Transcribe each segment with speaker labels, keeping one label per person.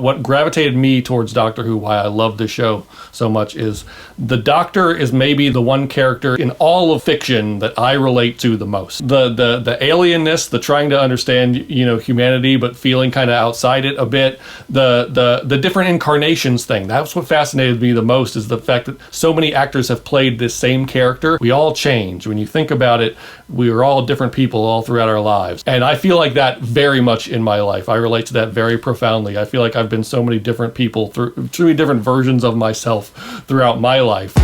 Speaker 1: What gravitated me towards Doctor Who, why I love this show so much, is the Doctor is maybe the one character in all of fiction that I relate to the most. The alienness, the trying to understand, humanity, but feeling kind of outside it a bit. The different incarnations thing. That's what fascinated me the most, is the fact that so many actors have played this same character. We all change. When you think about it, we are all different people all throughout our lives. And I feel like that very much in my life. I relate to that very profoundly. I feel like I've been so many different people, through truly different versions of myself throughout my life.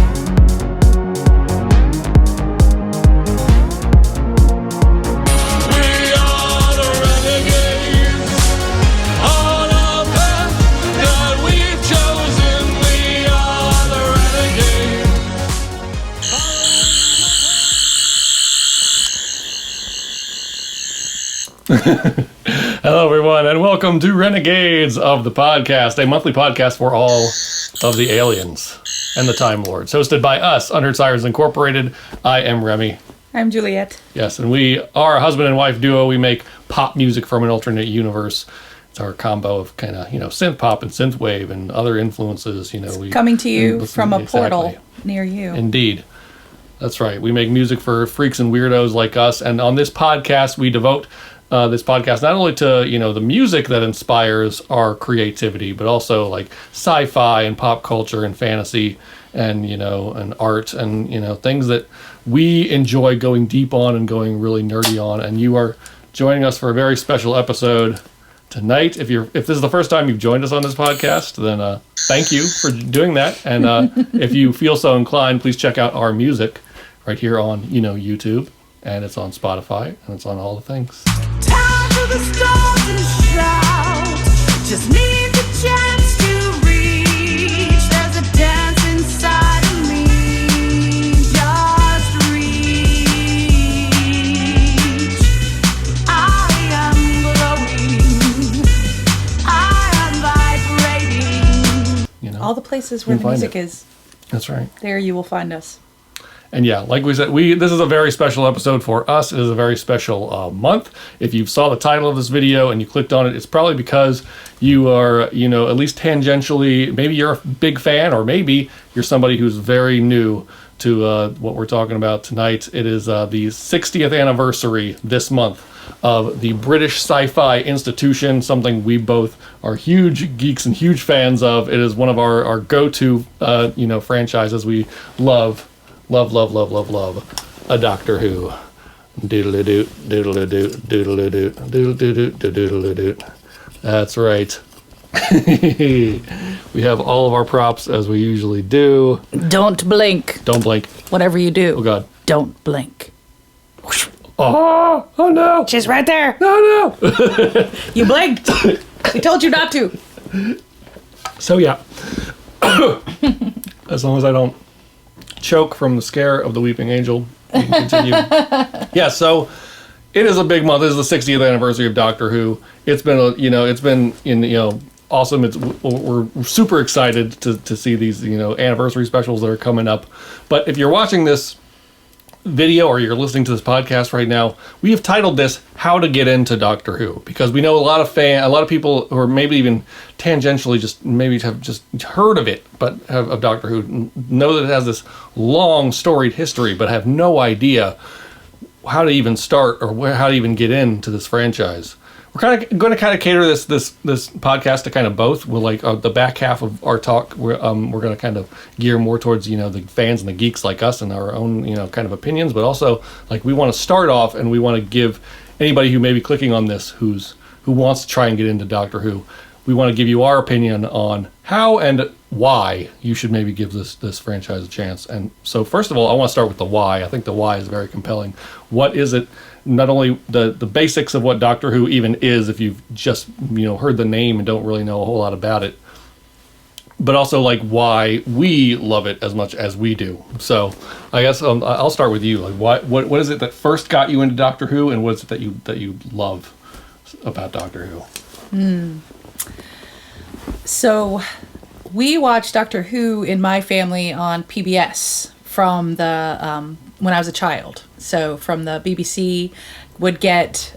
Speaker 1: Hello, everyone, and welcome to Renegades of the Podcast, a monthly podcast for all of the aliens and the Time Lords, hosted by us, Unheard, Sirens Incorporated. I am Remy.
Speaker 2: I'm Juliet.
Speaker 1: Yes, and we are a husband and wife duo. We make pop music from an alternate universe. It's our combo of kind of, synth pop and synthwave and other influences.
Speaker 2: Coming to you from a portal near you.
Speaker 1: Indeed. That's right. We make music for freaks and weirdos like us, and on this podcast, we devote this podcast not only to the music that inspires our creativity, but also like sci-fi and pop culture and fantasy and and art and things that we enjoy going deep on and going really nerdy on. And you are joining us for a very special episode tonight. If this is the first time you've joined us on this podcast, then thank you for doing that. And if you feel so inclined, please check out our music right here on YouTube, and it's on Spotify, and it's on all the things.
Speaker 3: The stars and shout, just need the chance to reach. There's a dance inside of me, just reach. I am glowing, I am vibrating.
Speaker 2: All the places where the music is.
Speaker 1: That's right.
Speaker 2: There you will find us.
Speaker 1: And yeah, like we said, this is a very special episode for us. It is a very special month. If you saw the title of this video and you clicked on it, it's probably because you are, at least tangentially, maybe you're a big fan, or maybe you're somebody who's very new to what we're talking about tonight. It is the 60th anniversary this month of the British Sci-Fi Institution, something we both are huge geeks and huge fans of. It is one of our go-to, franchises we love. Love a Doctor Who. Doodle-a-doot, doodle-a-doot, doodle-a-doot, doodle-a-doot, doodle-a-doot. That's right. We have all of our props as we usually do.
Speaker 2: Don't blink.
Speaker 1: Don't blink.
Speaker 2: Whatever you do.
Speaker 1: Oh, God.
Speaker 2: Don't blink.
Speaker 1: Oh no.
Speaker 2: She's right there.
Speaker 1: No.
Speaker 2: You blinked. We told you not to.
Speaker 1: So, yeah. As long as I don't choke from the scare of the weeping angel, we can continue. Yeah, so it is a big month. This is the 60th anniversary of Doctor Who. It's been awesome. We're super excited to see these anniversary specials that are coming up. But if you're watching this video or you're listening to this podcast right now, we have titled this "How to Get Into Doctor Who," because we know a lot of people who are maybe even tangentially have just heard of it, but of Doctor Who, know that it has this long storied history, but have no idea how to even start or how to even get into this franchise. We're going to cater this podcast to kind of both. We'll the back half of our talk. We're going to kind of gear more towards the fans and the geeks like us and our own kind of opinions, but also we want to start off and we want to give anybody who may be clicking on this who wants to try and get into Doctor Who. We want to give you our opinion on how and why you should maybe give this franchise a chance. And so first of all, I want to start with the why. I think the why is very compelling. What is it? Not only the basics of what Doctor Who even is, if you've just heard the name and don't really know a whole lot about it, but also why we love it as much as we do. So I guess I'll start with you. What is it that first got you into Doctor Who, and what is it that you love about Doctor Who?
Speaker 2: So we watched Doctor Who in my family on PBS from the when I was a child. So from the BBC would get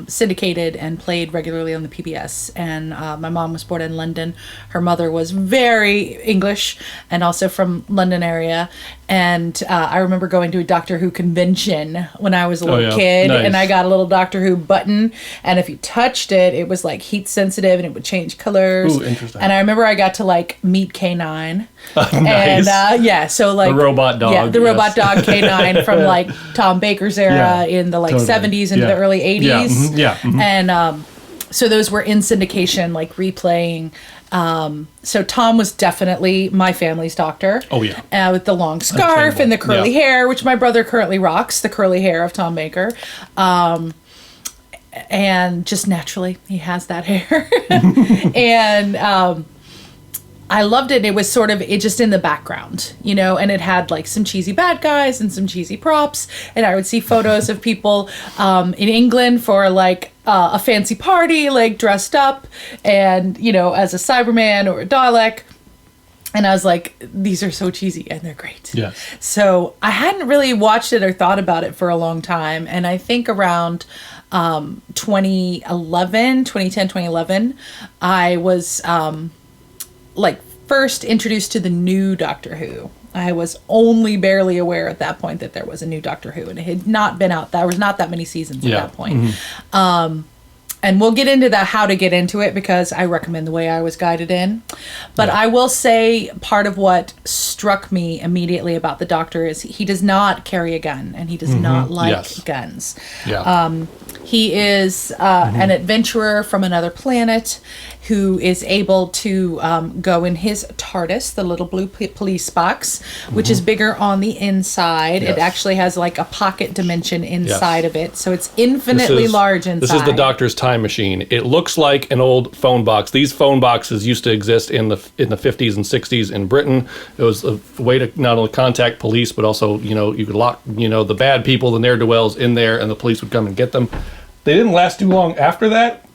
Speaker 2: syndicated and played regularly on the PBS. And my mom was born in London. Her mother was very English and also from London area. And I remember going to a Doctor Who convention when I was a little kid,
Speaker 1: Nice.
Speaker 2: and I got a little Doctor Who button. And if you touched it, it was like heat sensitive and it would change colors.
Speaker 1: Ooh, interesting.
Speaker 2: And I remember I got to like meet K9.
Speaker 1: Nice.
Speaker 2: And so like
Speaker 1: The robot dog,
Speaker 2: Yeah, the
Speaker 1: yes.
Speaker 2: robot dog K9 from like Tom Baker's era
Speaker 1: Yeah,
Speaker 2: in the like
Speaker 1: totally.
Speaker 2: 70s into the early 80s.
Speaker 1: Yeah, mhm, yeah, mhm.
Speaker 2: And so those were in syndication, like replaying. So Tom was definitely my family's doctor.
Speaker 1: Oh, yeah.
Speaker 2: With the long scarf and the curly hair, which my brother currently rocks, the curly hair of Tom Baker. And just naturally, he has that hair. And I loved it. It was sort of just in the background, you know, and it had like some cheesy bad guys and some cheesy props. And I would see photos of people in England for like a fancy party, like dressed up and, you know, as a Cyberman or a Dalek. And I was like, these are so cheesy and they're great.
Speaker 1: Yes.
Speaker 2: So I hadn't really watched it or thought about it for a long time. And I think around 2010, 2011, I was like first introduced to the new Doctor Who. I was only barely aware at that point that there was a new Doctor Who, and it had not been out. There was not that many seasons at that point. And we'll get into that, how to get into it, because I recommend the way I was guided in. But I will say part of what struck me immediately about the Doctor is he does not carry a gun, and he does not like guns.
Speaker 1: Yeah.
Speaker 2: He is an adventurer from another planet who is able to go in his TARDIS, the little blue police box, which is bigger on the inside.
Speaker 1: Yes.
Speaker 2: It actually has like a pocket dimension inside of it. So it's infinitely large inside.
Speaker 1: This is the Doctor's time machine. It looks like an old phone box. These phone boxes used to exist in the 50s and 60s in Britain. It was a way to not only contact police, but also, you know, you could lock, you know, the bad people, the ne'er-do-wells in there, and the police would come and get them. They didn't last too long after that.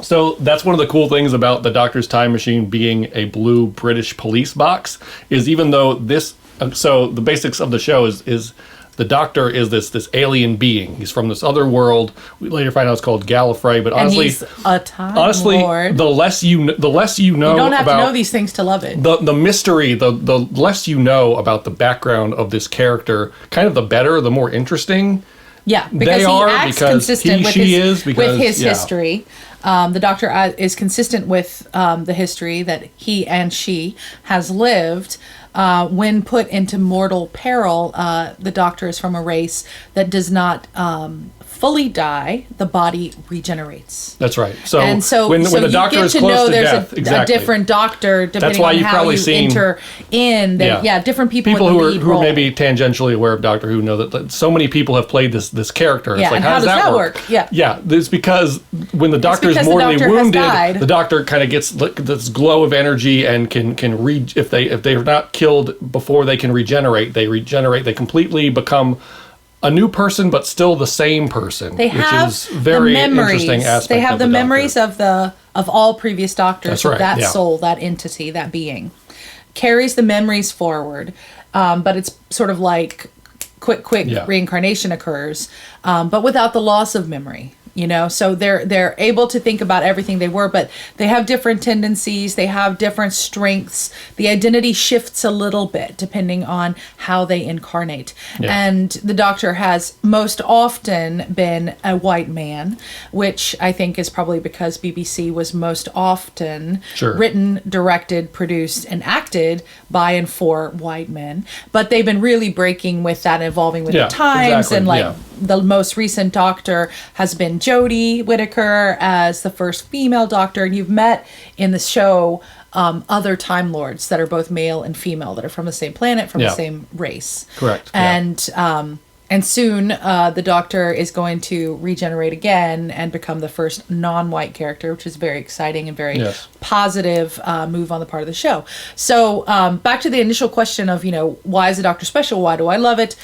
Speaker 1: So that's one of the cool things about the Doctor's time machine being a blue British police box, is even though this, so the basics of the show is the Doctor is this alien being. He's from this other world. We later find out it's called Gallifrey, but honestly,
Speaker 2: and he's a time lord.
Speaker 1: the less you know
Speaker 2: You don't have
Speaker 1: about
Speaker 2: to know these things to love it.
Speaker 1: the mystery, the less you know about the background of this character, kind of the better, the more interesting.
Speaker 2: Yeah, because he acts consistent with his history. The Doctor is consistent with the history that he and she has lived. When put into mortal peril, the Doctor is from a race that does not fully die. The body regenerates.
Speaker 1: That's right. So,
Speaker 2: And so
Speaker 1: when the Doctor is close to death,
Speaker 2: a different Doctor depending
Speaker 1: why
Speaker 2: on
Speaker 1: you've
Speaker 2: how
Speaker 1: probably
Speaker 2: you
Speaker 1: seen-
Speaker 2: enter in. Different people
Speaker 1: people
Speaker 2: in
Speaker 1: who
Speaker 2: the
Speaker 1: are
Speaker 2: lead
Speaker 1: who
Speaker 2: role.
Speaker 1: are maybe tangentially aware of Doctor Who know that so many people have played this character. It's
Speaker 2: Yeah,
Speaker 1: like,
Speaker 2: and
Speaker 1: how does that work?
Speaker 2: Yeah.
Speaker 1: Yeah, it's because when the Doctor is
Speaker 2: because the
Speaker 1: mortally
Speaker 2: Doctor has
Speaker 1: wounded,
Speaker 2: died.
Speaker 1: the Doctor kind of gets this glow of energy and can if they're not killed before they can regenerate, they completely become a new person, but still the same person,
Speaker 2: They have
Speaker 1: which is very
Speaker 2: the memories.
Speaker 1: interesting aspect.
Speaker 2: They have
Speaker 1: of
Speaker 2: the
Speaker 1: Doctor.
Speaker 2: memories of all previous Doctors.
Speaker 1: That's right,
Speaker 2: of that
Speaker 1: yeah.
Speaker 2: soul, that entity, that being, carries the memories forward. But it's sort of like quick reincarnation occurs, but without the loss of memory. You know, so they're able to think about everything they were, but they have different tendencies. They have different strengths. The identity shifts a little bit depending on how they incarnate.
Speaker 1: Yeah.
Speaker 2: And the Doctor has most often been a white man, which I think is probably because BBC was most often written, directed, produced, and acted by and for white men. But they've been really breaking with that, evolving with the times, and like the most recent Doctor has been Jodie Whittaker as the first female Doctor, and you've met in the show other Time Lords that are both male and female that are from the same planet, from the same race.
Speaker 1: Correct.
Speaker 2: And soon the Doctor is going to regenerate again and become the first non-white character, which is very exciting and very positive move on the part of the show. So back to the initial question of, you know, why is the Doctor special? Why do I love it?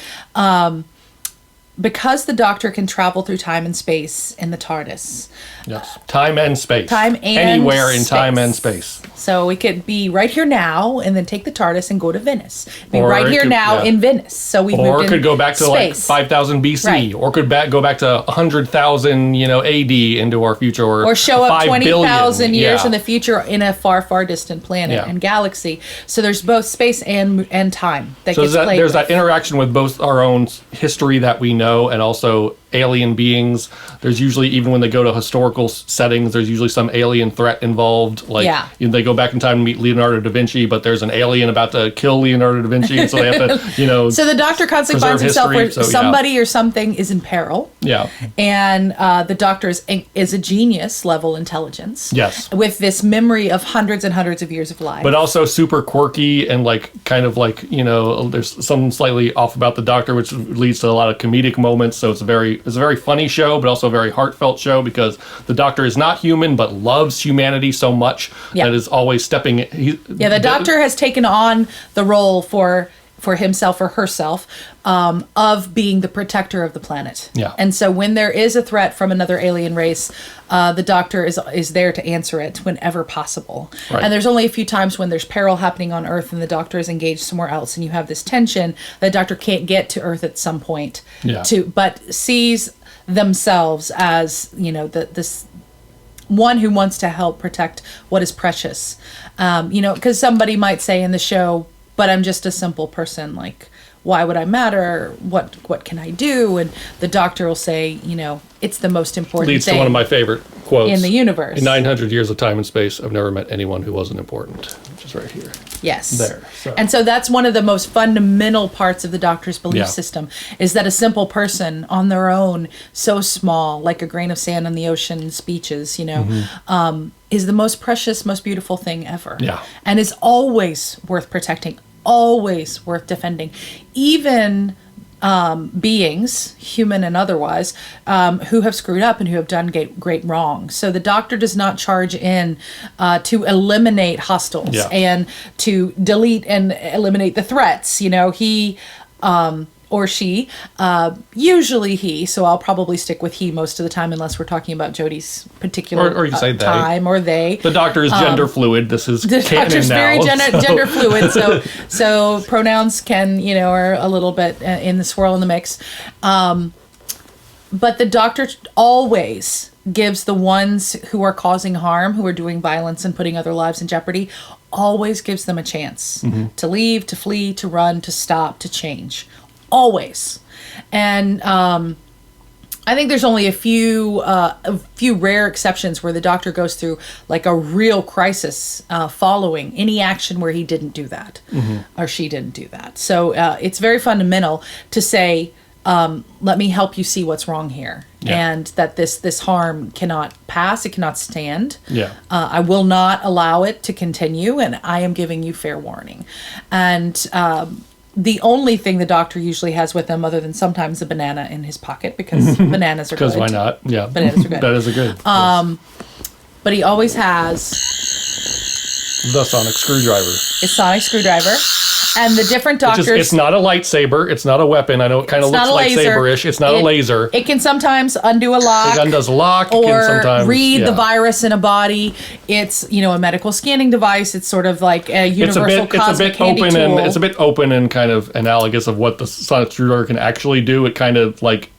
Speaker 2: because the Doctor can travel through time and space in the TARDIS.
Speaker 1: Yes. Time and space.
Speaker 2: Time and
Speaker 1: anywhere in
Speaker 2: space.
Speaker 1: time and space.
Speaker 2: So we could be right here now and then take the TARDIS and go to Venice. Be
Speaker 1: Or
Speaker 2: right
Speaker 1: it
Speaker 2: here
Speaker 1: could-
Speaker 2: now
Speaker 1: yeah.
Speaker 2: in Venice. So we
Speaker 1: Or
Speaker 2: moved
Speaker 1: it could go back to like
Speaker 2: space.
Speaker 1: 5,000 BC,
Speaker 2: Right.
Speaker 1: or could go back to 100,000, AD into our future,
Speaker 2: or show up
Speaker 1: 5
Speaker 2: 20,000
Speaker 1: billion.
Speaker 2: years
Speaker 1: Yeah.
Speaker 2: in the future in a far, far distant planet
Speaker 1: Yeah.
Speaker 2: and galaxy. So there's both space and time that
Speaker 1: So
Speaker 2: gets played
Speaker 1: there's
Speaker 2: with.
Speaker 1: that interaction with both our own history that we know and also alien beings. There's usually, even when they go to historical settings, there's usually some alien threat involved. Like they go back in time to meet Leonardo da Vinci, but there's an alien about to kill Leonardo da Vinci, and so they have to,
Speaker 2: So the Doctor constantly finds himself
Speaker 1: history,
Speaker 2: where
Speaker 1: so, yeah.
Speaker 2: somebody or something is in peril.
Speaker 1: Yeah.
Speaker 2: And the Doctor is a genius level intelligence.
Speaker 1: Yes.
Speaker 2: With this memory of hundreds and hundreds of years of life.
Speaker 1: But also super quirky and there's something slightly off about the Doctor, which leads to a lot of comedic moments. So it's a very funny show, but also a very heartfelt show because the Doctor is not human, but loves humanity so much that is always stepping.
Speaker 2: The Doctor has taken on the role for himself or herself of being the protector of the planet.
Speaker 1: Yeah.
Speaker 2: And so when there is a threat from another alien race, the Doctor is there to answer it whenever possible.
Speaker 1: Right.
Speaker 2: And there's only a few times when there's peril happening on Earth and the Doctor is engaged somewhere else, and you have this tension. The Doctor can't get to Earth at some point, but sees themselves as this one who wants to help protect what is precious. Because somebody might say in the show, but I'm just a simple person, like, why would I matter? What can I do? And the Doctor will say, it's the most important
Speaker 1: leads
Speaker 2: thing
Speaker 1: to one of my favorite quotes
Speaker 2: in the universe.
Speaker 1: In 900 years of time and space, I've never met anyone who wasn't important, which is right here.
Speaker 2: Yes.
Speaker 1: There. So.
Speaker 2: And so that's one of the most fundamental parts of the Doctor's belief system, is that a simple person on their own, so small, like a grain of sand on the ocean's beaches, is the most precious, most beautiful thing ever.
Speaker 1: Yeah.
Speaker 2: And is always worth protecting, always worth defending. Even beings, human and otherwise, who have screwed up and who have done great wrong. So the Doctor does not charge in to eliminate hostiles and to delete and eliminate the threats. He or she, usually he, so I'll probably stick with he most of the time unless we're talking about Jodie's particular
Speaker 1: or you say they.
Speaker 2: time, or they.
Speaker 1: The Doctor is gender fluid. This is
Speaker 2: The
Speaker 1: canon
Speaker 2: Doctor's
Speaker 1: now.
Speaker 2: very gender fluid, so pronouns can, are a little bit in the swirl in the mix. But the Doctor always gives the ones who are causing harm, who are doing violence and putting other lives in jeopardy, always gives them a chance to leave, to flee, to run, to stop, to change. Always. And I think there's only a few rare exceptions where the Doctor goes through like a real crisis following any action where he didn't do that or she didn't do that. So it's very fundamental to say, let me help you see what's wrong here, and that this harm cannot pass, it cannot stand. I will not allow it to continue, and I am giving you fair warning. And the only thing the Doctor usually has with him, other than sometimes a banana in his pocket, because bananas are good.
Speaker 1: Because why not? Yeah.
Speaker 2: Bananas are good.
Speaker 1: That is a good.
Speaker 2: But he always has
Speaker 1: the sonic screwdriver.
Speaker 2: a sonic screwdriver. And the different Doctors...
Speaker 1: It's not a lightsaber. It's not a weapon. I know it kind of looks lightsaber-ish. It's not a laser.
Speaker 2: It can sometimes undo a lock.
Speaker 1: The gun does a lock.
Speaker 2: Or
Speaker 1: it can sometimes,
Speaker 2: read the virus in a body. It's, a medical scanning device. It's sort of like a universal cosmic handy tool.
Speaker 1: And it's a bit open and kind of analogous of what the sonic screwdriver can actually do. It kind of like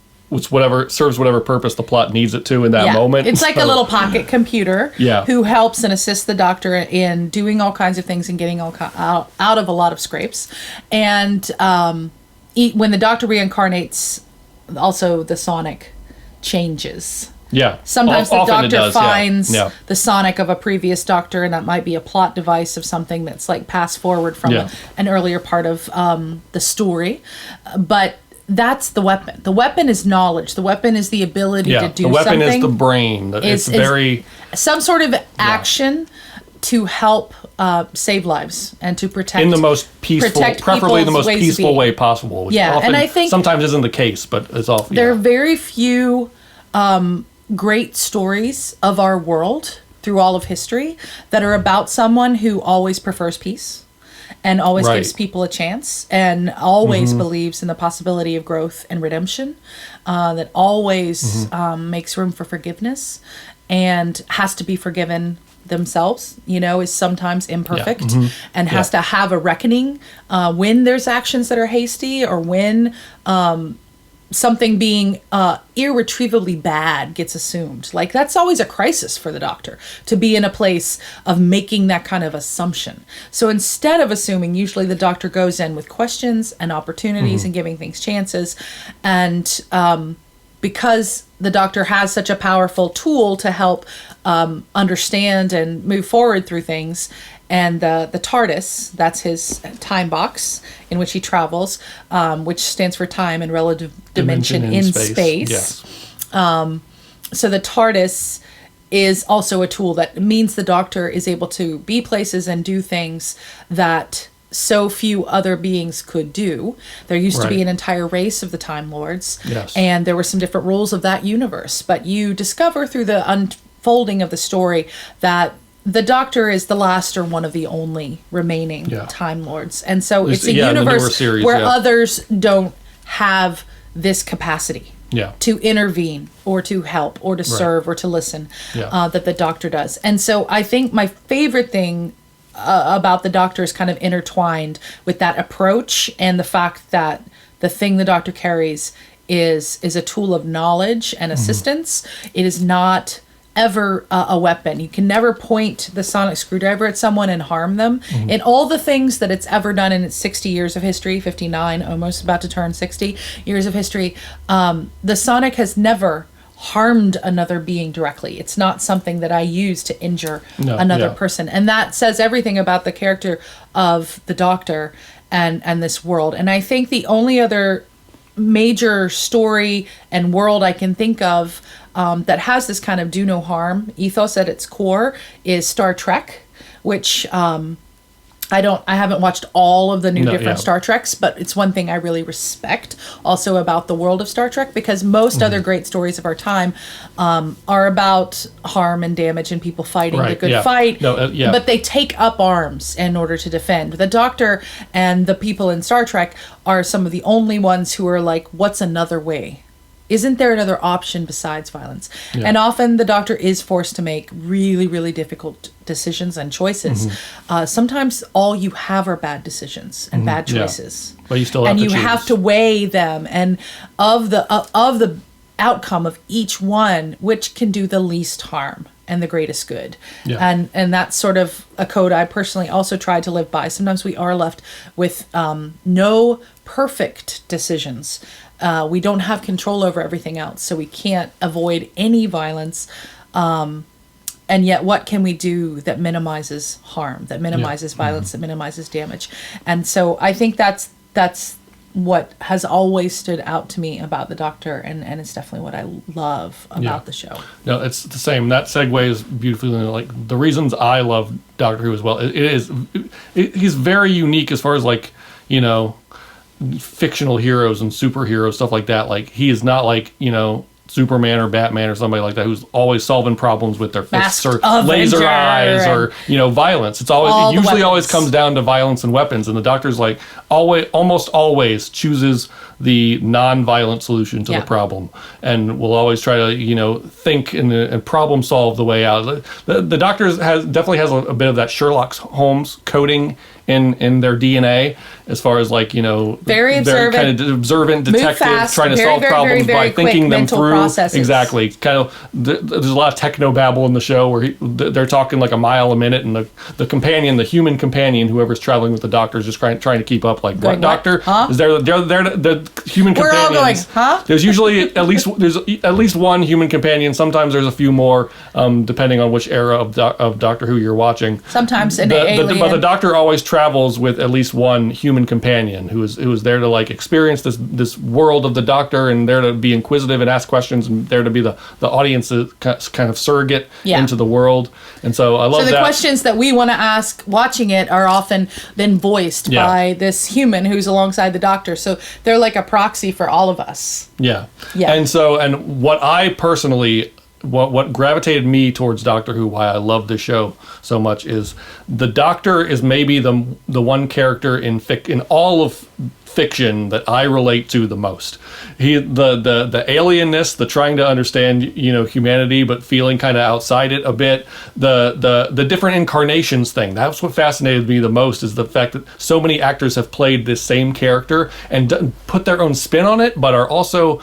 Speaker 1: serves whatever purpose the plot needs it to in that moment.
Speaker 2: It's like a little pocket computer who helps and assists the Doctor in doing all kinds of things and getting out of a lot of scrapes. And when the Doctor reincarnates, also the sonic changes.
Speaker 1: Yeah.
Speaker 2: Sometimes the Doctor finds
Speaker 1: the
Speaker 2: sonic of a previous Doctor, and that might be a plot device of something that's like passed forward from an earlier part of the story. But that's the weapon. The weapon is knowledge. The weapon is the ability to do something.
Speaker 1: The weapon is the brain. It's very...
Speaker 2: Some sort of action to help save lives and to protect...
Speaker 1: In the most peaceful... Preferably in the most peaceful way possible. Which often,
Speaker 2: and I think...
Speaker 1: Sometimes isn't the case, but it's often...
Speaker 2: There are very few great stories of our world through all of history that are about someone who always prefers peace and always
Speaker 1: Right.
Speaker 2: gives people a chance, and always believes in the possibility of growth and redemption, that always makes room for forgiveness, and has to be forgiven themselves, is sometimes imperfect, and has to have a reckoning when there's actions that are hasty, or when something being irretrievably bad gets assumed. Like, that's always a crisis for the Doctor, to be in a place of making that kind of assumption. So instead of assuming, usually the Doctor goes in with questions and opportunities and giving things chances. And because the Doctor has such a powerful tool to help understand and move forward through things, and the TARDIS, that's his time box in which he travels, which stands for time and relative dimension in space.
Speaker 1: Yes.
Speaker 2: So the TARDIS is also a tool that means the Doctor is able to be places and do things that so few other beings could do. There used to be an entire race of the Time Lords, and there were some different rules of that universe. But you discover through the unfolding of the story that the Doctor is the last or one of the only remaining Time Lords. And so it's a universe series, where others don't have this capacity to intervene or to help or to serve or to listen that the Doctor does. And so I think my favorite thing about the Doctor is kind of intertwined with that approach, and the fact that the thing the Doctor carries is a tool of knowledge and assistance. It is not ever a weapon. You can never point the sonic screwdriver at someone and harm them. In all the things that it's ever done in its 60 years of history, 59, almost about to turn 60 years of history, the sonic has never harmed another being directly. It's not something that I use to injure another person. And that says everything about the character of the Doctor and this world. And I think the only other major story and world I can think of that has this kind of do no harm ethos at its core is Star Trek, which I haven't watched all of the new different Star Treks, but it's one thing I really respect also about the world of Star Trek, because most other great stories of our time are about harm and damage and people fighting the good fight, but they take up arms in order to defend. The Doctor and the people in Star Trek are some of the only ones who are like, what's another way? Isn't there another option besides violence? And often the Doctor is forced to make really, really difficult decisions and choices. Sometimes all you have are bad decisions and bad choices.
Speaker 1: But you still have
Speaker 2: and
Speaker 1: to
Speaker 2: you
Speaker 1: choose.
Speaker 2: have to weigh them, and of the outcome of each one, which can do the least harm and the greatest good. And that's sort of a code I personally also try to live by. Sometimes we are left with no perfect decisions. We don't have control over everything else, so we can't avoid any violence. And yet, what can we do that minimizes harm, that minimizes violence, that minimizes damage? And so I think that's what has always stood out to me about the Doctor, and it's definitely what I love about the show.
Speaker 1: No, it's the same. That segues beautifully. Like, the reasons I love Doctor Who as well, he's very unique as far as, like, fictional heroes and superheroes, stuff like that. Like, he is not like, Superman or Batman or somebody like that who's always solving problems with their fists or laser eyes or violence. It usually always comes down to violence and weapons, and the Doctor's like almost always chooses the non-violent solution to the problem, and will always try to think and problem solve the way out. The Doctor definitely has a bit of that Sherlock Holmes coding in their DNA, as far as very observant, they're kind of observant detective, fast, trying to solve problems by thinking them through. Processes. Exactly. Kind of there's a lot of techno babble in the show where they're talking like a mile a minute, and the human companion, whoever's traveling with the Doctor, is just trying to keep up. Like, what Doctor? Huh? Is there the human companions? We're all going, huh? There's usually at least one human companion. Sometimes there's a few more, depending on which era of Doctor Who you're watching.
Speaker 2: Sometimes an alien.
Speaker 1: But the Doctor always travels with at least one human companion who is there to experience this world of the Doctor, and there to be inquisitive and ask questions, and there to be the audience's kind of surrogate into the world. And so I love that. So the
Speaker 2: questions that we want to ask watching it are often then voiced by this human who's alongside the Doctor. So they're like a proxy for all of us.
Speaker 1: Yeah. And what I personally what gravitated me towards Doctor Who, why I love this show so much, is the Doctor is maybe the one character in all of fiction that I relate to the most. The alienness, the trying to understand, humanity, but feeling kind of outside it a bit. The different incarnations thing. That's what fascinated me the most, is the fact that so many actors have played this same character and put their own spin on it, but are also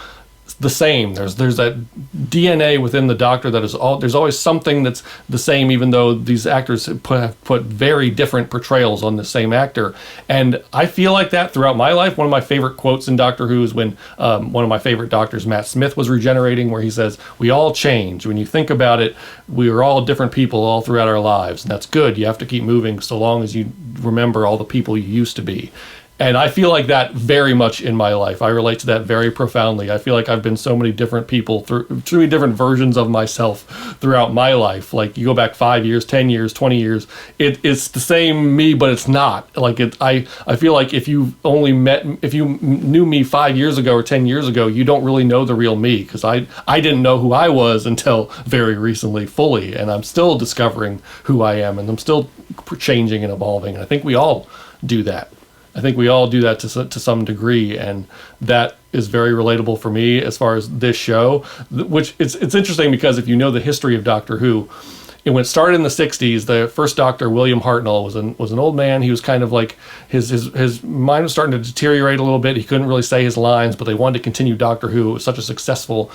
Speaker 1: the same. There's that DNA within the Doctor that is there's always something that's the same, even though these actors have put very different portrayals on the same actor. And I feel like that throughout my life. One of my favorite quotes in Doctor Who is when one of my favorite doctors, Matt Smith, was regenerating, where he says, "We all change. When you think about it, we are all different people all throughout our lives. And that's good. You have to keep moving so long as you remember all the people you used to be." And I feel like that very much in my life. I relate to that very profoundly. I feel like I've been so many different people, through so many different versions of myself throughout my life. Like, you go back 5 years, 10 years, 20 years, it's the same me, but it's not. Like, I feel like if you knew me 5 years ago or 10 years ago, you don't really know the real me, because I didn't know who I was until very recently fully, and I'm still discovering who I am, and I'm still changing and evolving. And I think we all do that. I think we all do that to some degree, and that is very relatable for me as far as this show. Which it's interesting, because if you know the history of Doctor Who, when it started in the 60s, the first Doctor, William Hartnell, was an old man. He was kind of like, his mind was starting to deteriorate a little bit. He couldn't really say his lines, but they wanted to continue Doctor Who. It was such a successful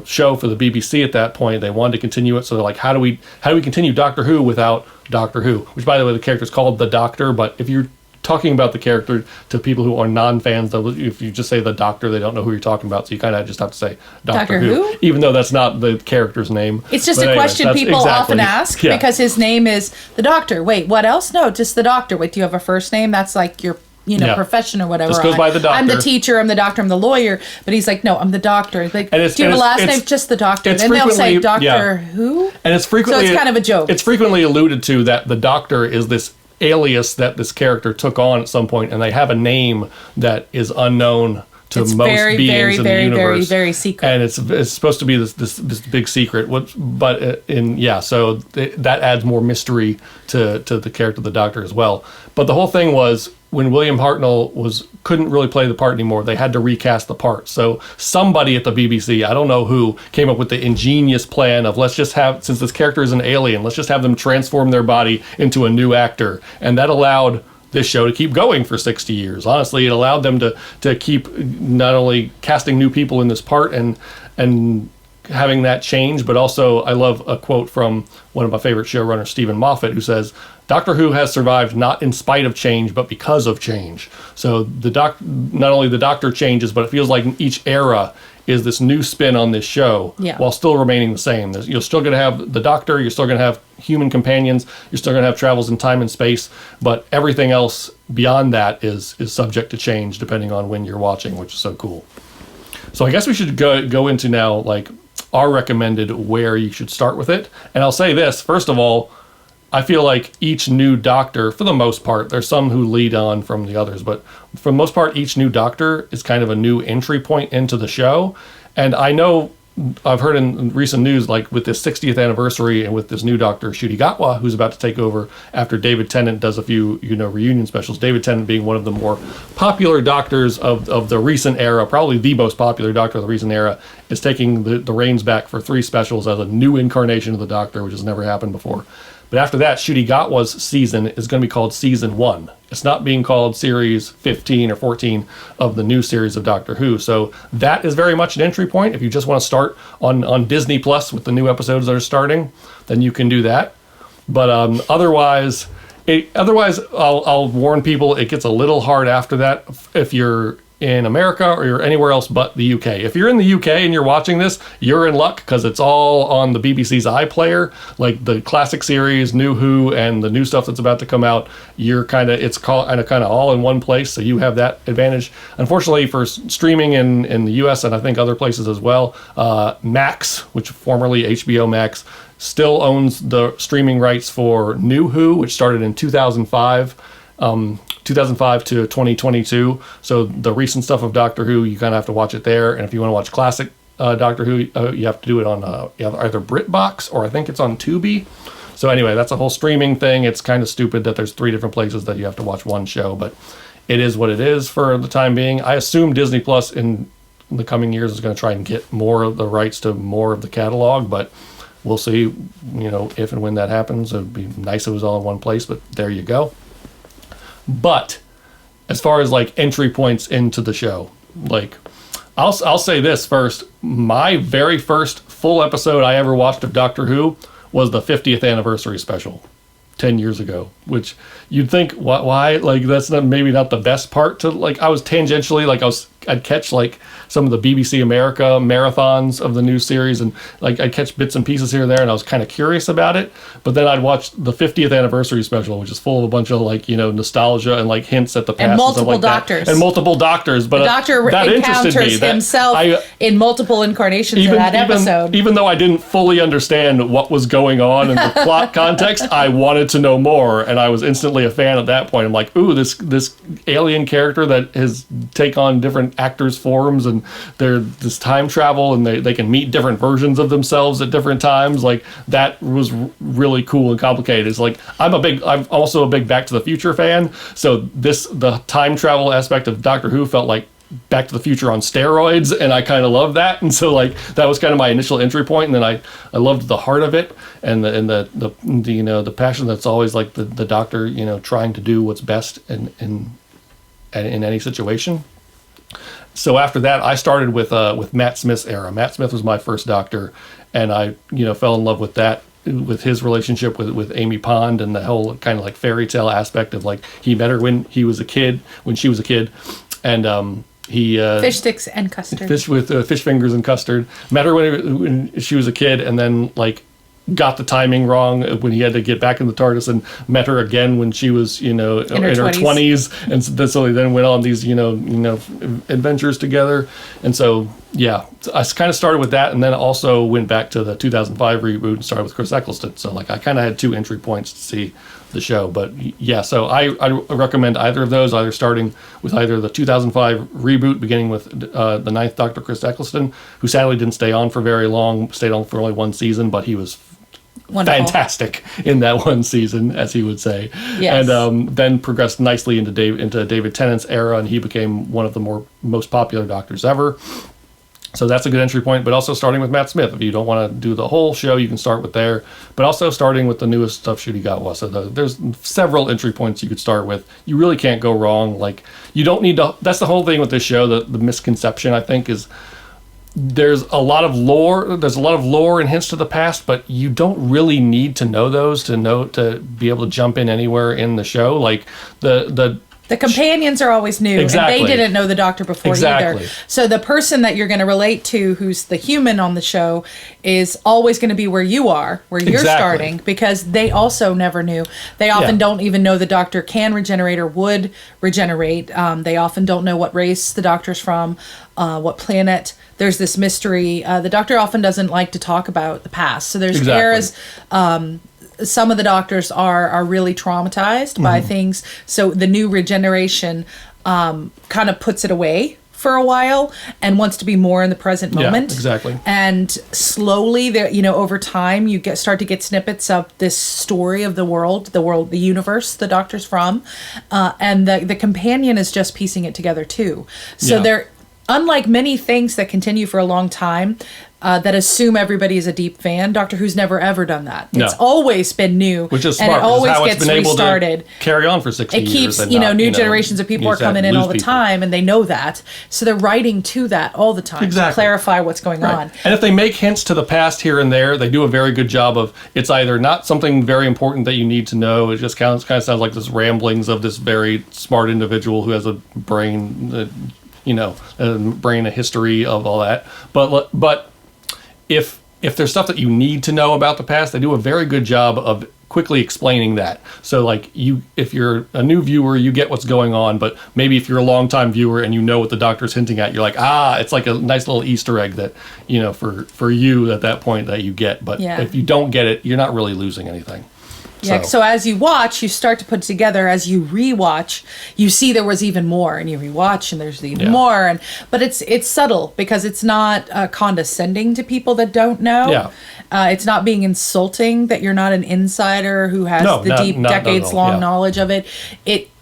Speaker 1: show for the BBC at that point. They wanted to continue it, so they're like, how do we continue Doctor Who without Doctor Who? Which, by the way, the character is called the Doctor, but if you're talking about the character to people who are non-fans, if you just say the Doctor, they don't know who you're talking about, so you kind of just have to say Doctor Who, even though that's not the character's name.
Speaker 2: It's just a question people often ask, because his name is the Doctor. Wait, what else? No, just the Doctor. Wait, do you have a first name? That's like your profession or whatever.
Speaker 1: Just goes by the Doctor.
Speaker 2: I'm the teacher, I'm the doctor, I'm the lawyer. But he's like, no, I'm the Doctor. He's like, do you have a last name? Just the Doctor. Then they'll say Doctor Who?
Speaker 1: And it's frequently...
Speaker 2: So it's kind of a joke.
Speaker 1: It's frequently alluded to that the Doctor is this alias that this character took on at some point, and they have a name that is unknown to most beings in the universe. Very, very secret. And it's supposed to be this big secret. So that adds more mystery to the character of the Doctor as well. But the whole thing was, when William Hartnell couldn't really play the part anymore, they had to recast the part. So somebody at the BBC, I don't know who, came up with the ingenious plan of, let's just have, since this character is an alien, let's just have them transform their body into a new actor. And that allowed this show to keep going for 60 years. Honestly, it allowed them to keep not only casting new people in this part and having that change, but also I love a quote from one of my favorite showrunners, Stephen Moffat, who says, "Doctor Who has survived not in spite of change, but because of change." So not only the Doctor changes, but it feels like each era is this new spin on this show, while still remaining the same. You're still going to have the Doctor, you're still going to have human companions, you're still going to have travels in time and space, but everything else beyond that is subject to change depending on when you're watching, which is so cool. So I guess we should go into now, like, our recommended where you should start with it. And I'll say this, first of all, I feel like each new Doctor, for the most part, there's some who lead on from the others, but for the most part, each new Doctor is kind of a new entry point into the show. And I know, I've heard in recent news, like with this 60th anniversary and with this new Doctor, Ncuti Gatwa, who's about to take over after David Tennant does a few, reunion specials. David Tennant being one of the more popular Doctors of the recent era, probably the most popular Doctor of the recent era, is taking the reins back for 3 specials as a new incarnation of the Doctor, which has never happened before. But after that, Ncuti Gatwa's season is going to be called Season 1. It's not being called Series 15 or 14 of the new series of Doctor Who. So that is very much an entry point. If you just want to start on Disney Plus with the new episodes that are starting, then you can do that. But otherwise, I'll warn people, it gets a little hard after that if you're in America or you're anywhere else but the UK. If you're in the UK and you're watching this, you're in luck, because it's all on the BBC's iPlayer, like the classic series, New Who, and the new stuff that's about to come out. It's kind of all in one place, so you have that advantage. Unfortunately, for streaming in the US and I think other places as well, Max, which formerly HBO Max, still owns the streaming rights for New Who, which started in 2005 to 2022. So the recent stuff of Doctor Who, you kind of have to watch it there. And if you want to watch classic Doctor Who, you have to do it on either BritBox or I think it's on Tubi. So anyway, that's a whole streaming thing. It's kind of stupid that there's 3 different places that you have to watch one show, but it is what it is for the time being. I assume Disney Plus in the coming years is going to try and get more of the rights to more of the catalog, but we'll see, if and when that happens. It would be nice if it was all in one place, but there you go. But as far as like entry points into the show, like I'll say this first. My very first full episode I ever watched of Doctor Who was the 50th anniversary special 10 years ago, which you'd think, why? Like, that's maybe not the best part to, like, I was tangentially, like, I'd catch, like, some of the BBC America marathons of the new series, and, like, I'd catch bits and pieces here and there, and I was kind of curious about it, but then I'd watch the 50th anniversary special, which is full of a bunch of, like, nostalgia and, like, hints at the past.
Speaker 2: And multiple
Speaker 1: and stuff like
Speaker 2: doctors.
Speaker 1: That. And multiple doctors, but
Speaker 2: the Doctor
Speaker 1: that
Speaker 2: encounters himself in multiple incarnations in that episode.
Speaker 1: Even though I didn't fully understand what was going on in the plot context, I wanted to know more, and I was instantly a fan at that point. I'm like, ooh, this alien character that has take on different actors' forms, and they're this time travel, and they can meet different versions of themselves at different times. Like, that was really cool and complicated. It's like, I'm also a big Back to the Future fan, so the time travel aspect of Doctor Who felt like Back to the Future on steroids, and I kind of love that. And so, like, that was kind of my initial entry point, and then I loved the heart of it, and the passion that's always like the Doctor, trying to do what's best in any situation. So after that, I started with Matt Smith's era. Matt Smith was my first Doctor, and I fell in love with that, with his relationship with Amy Pond, and the whole kind of like fairy tale aspect of, like, he met her when she was a kid, and he
Speaker 2: fish sticks and custard,
Speaker 1: fish fingers and custard. Met her when she was a kid, and then, like, got the timing wrong when he had to get back in the TARDIS, and met her again when she was in her 20s, and so they then went on these adventures together. And so I kind of started with that, and then also went back to the 2005 reboot and started with Chris Eccleston. So, like, I kind of had 2 entry points to see the show. But so I recommend either of those, either starting with either the 2005 reboot, beginning with the 9th Doctor, Chris Eccleston, who sadly didn't stay on for very long, stayed on for only 1 season, but he was wonderful. Fantastic in that 1 season, as he would say. Yes. And then progressed nicely into David Tennant's era, and he became one of the most popular Doctors ever. So that's a good entry point, but also starting with Matt Smith. If you don't want to do the whole show, you can start with there, but also starting with the newest stuff Ncuti Gatwa. So there's several entry points you could start with. You really can't go wrong. Like, you don't need to, that's the whole thing with this show. The misconception, I think, is there's a lot of lore and hints to the past, but you don't really need to know those to be able to jump in anywhere in the show. Like, the companions are always new, exactly.
Speaker 2: And they didn't know the Doctor before either. So the person that you're going to relate to, who's the human on the show, is always going to be where you're starting, because they also never knew. They often don't even know the Doctor can regenerate or would regenerate. They often don't know what race the Doctor's from, what planet. There's this mystery. The Doctor often doesn't like to talk about the past. So there's eras. Some of the Doctors are really traumatized by things. So the new regeneration kind of puts it away for a while and wants to be more in the present moment.
Speaker 1: Yeah, exactly.
Speaker 2: And slowly, over time, you start to get snippets of this story of the world, the universe the Doctor's from, and the companion is just piecing it together too. So they're, unlike many things that continue for a long time, that assume everybody is a deep fan, Doctor Who's never ever done that. No. It's always been new,
Speaker 1: which is smart,
Speaker 2: and it always gets
Speaker 1: been
Speaker 2: restarted.
Speaker 1: Able to carry on for 60 years.
Speaker 2: It keeps, new generations of people are coming in all the time, and they know that, so they're writing to that all the time to clarify what's going on.
Speaker 1: And if they make hints to the past here and there, they do a very good job of. It's either not something very important that you need to know. It just kind of sounds like this ramblings of this very smart individual who has a brain, a history of all that. But if there's stuff that you need to know about the past, they do a very good job of quickly explaining that. So, like, if you're a new viewer, you get what's going on, but maybe if you're a longtime viewer and you know what the Doctor's hinting at, you're like, it's like a nice little Easter egg that, for you at that point that you get. But if you don't get it, you're not really losing anything.
Speaker 2: Yeah, so as you watch, you start to put together. As you rewatch, you see there was even more, and you rewatch, and there's even more. But it's subtle because it's not condescending to people that don't know.
Speaker 1: Yeah.
Speaker 2: It's not being insulting that you're not an insider who has deep decades-long knowledge of it.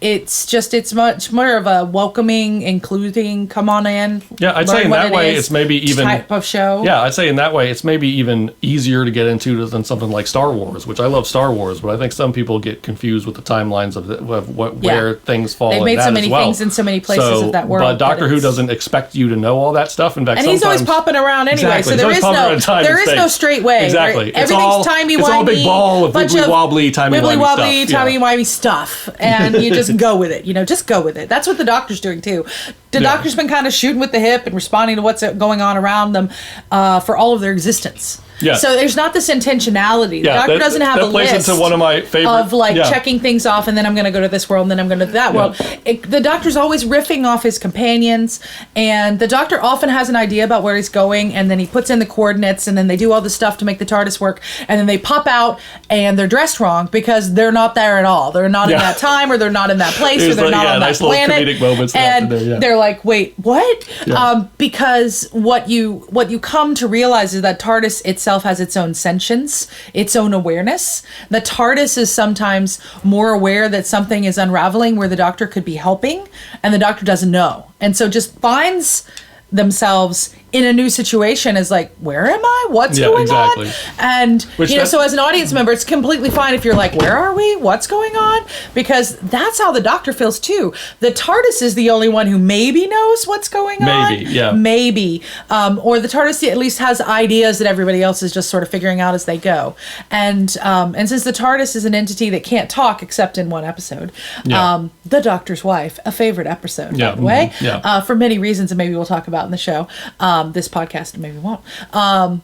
Speaker 2: It's much more of a welcoming, including, come on in.
Speaker 1: Yeah, I'd say in that way it's maybe even
Speaker 2: type of show.
Speaker 1: Yeah, I'd say in that way it's maybe even easier to get into than something like Star Wars, which I love Star Wars, but I think some people get confused with the timelines of where things fall.
Speaker 2: They've made so many things in so many places of that world.
Speaker 1: But Doctor Who doesn't expect you to know all that stuff. In fact,
Speaker 2: and he's always popping around anyway,
Speaker 1: exactly.
Speaker 2: So there is no straight way.
Speaker 1: Exactly,
Speaker 2: right? Everything's timey-wimey.
Speaker 1: It's all a big ball of wibbly-wobbly,
Speaker 2: timey-wimey stuff, and you just go with it. Just go with it. That's what the Doctor's doing too. The Doctor's been kind of shooting with the hip and responding to what's going on around them for all of their existence.
Speaker 1: Yeah.
Speaker 2: So there's not this intentionality. The Doctor doesn't have a list
Speaker 1: into one of my favorite
Speaker 2: of checking things off, and then I'm going to go to this world, and then I'm going to that world. The Doctor's always riffing off his companions, and the Doctor often has an idea about where he's going, and then he puts in the coordinates, and then they do all the stuff to make the TARDIS work, and then they pop out, and they're dressed wrong because they're not there at all. They're not in that time, or they're not in that place, or they're not on that planet.
Speaker 1: Comedic moments
Speaker 2: and they're like, wait, what? Yeah. Because what you come to realize is that TARDIS itself has its own sentience, its own awareness. The TARDIS is sometimes more aware that something is unraveling where the Doctor could be helping, and the Doctor doesn't know. And so just finds themselves in a new situation is like, where am I? What's going on? And, so as an audience member, it's completely fine if you're like, where are we? What's going on? Because that's how the Doctor feels too. The TARDIS is the only one who maybe knows what's going on. Maybe. Or the TARDIS at least has ideas that everybody else is just sort of figuring out as they go. And since the TARDIS is an entity that can't talk except in one episode, The Doctor's Wife, a favorite episode, by the way, for many reasons that maybe we'll talk about in the show. This podcast, maybe we won't.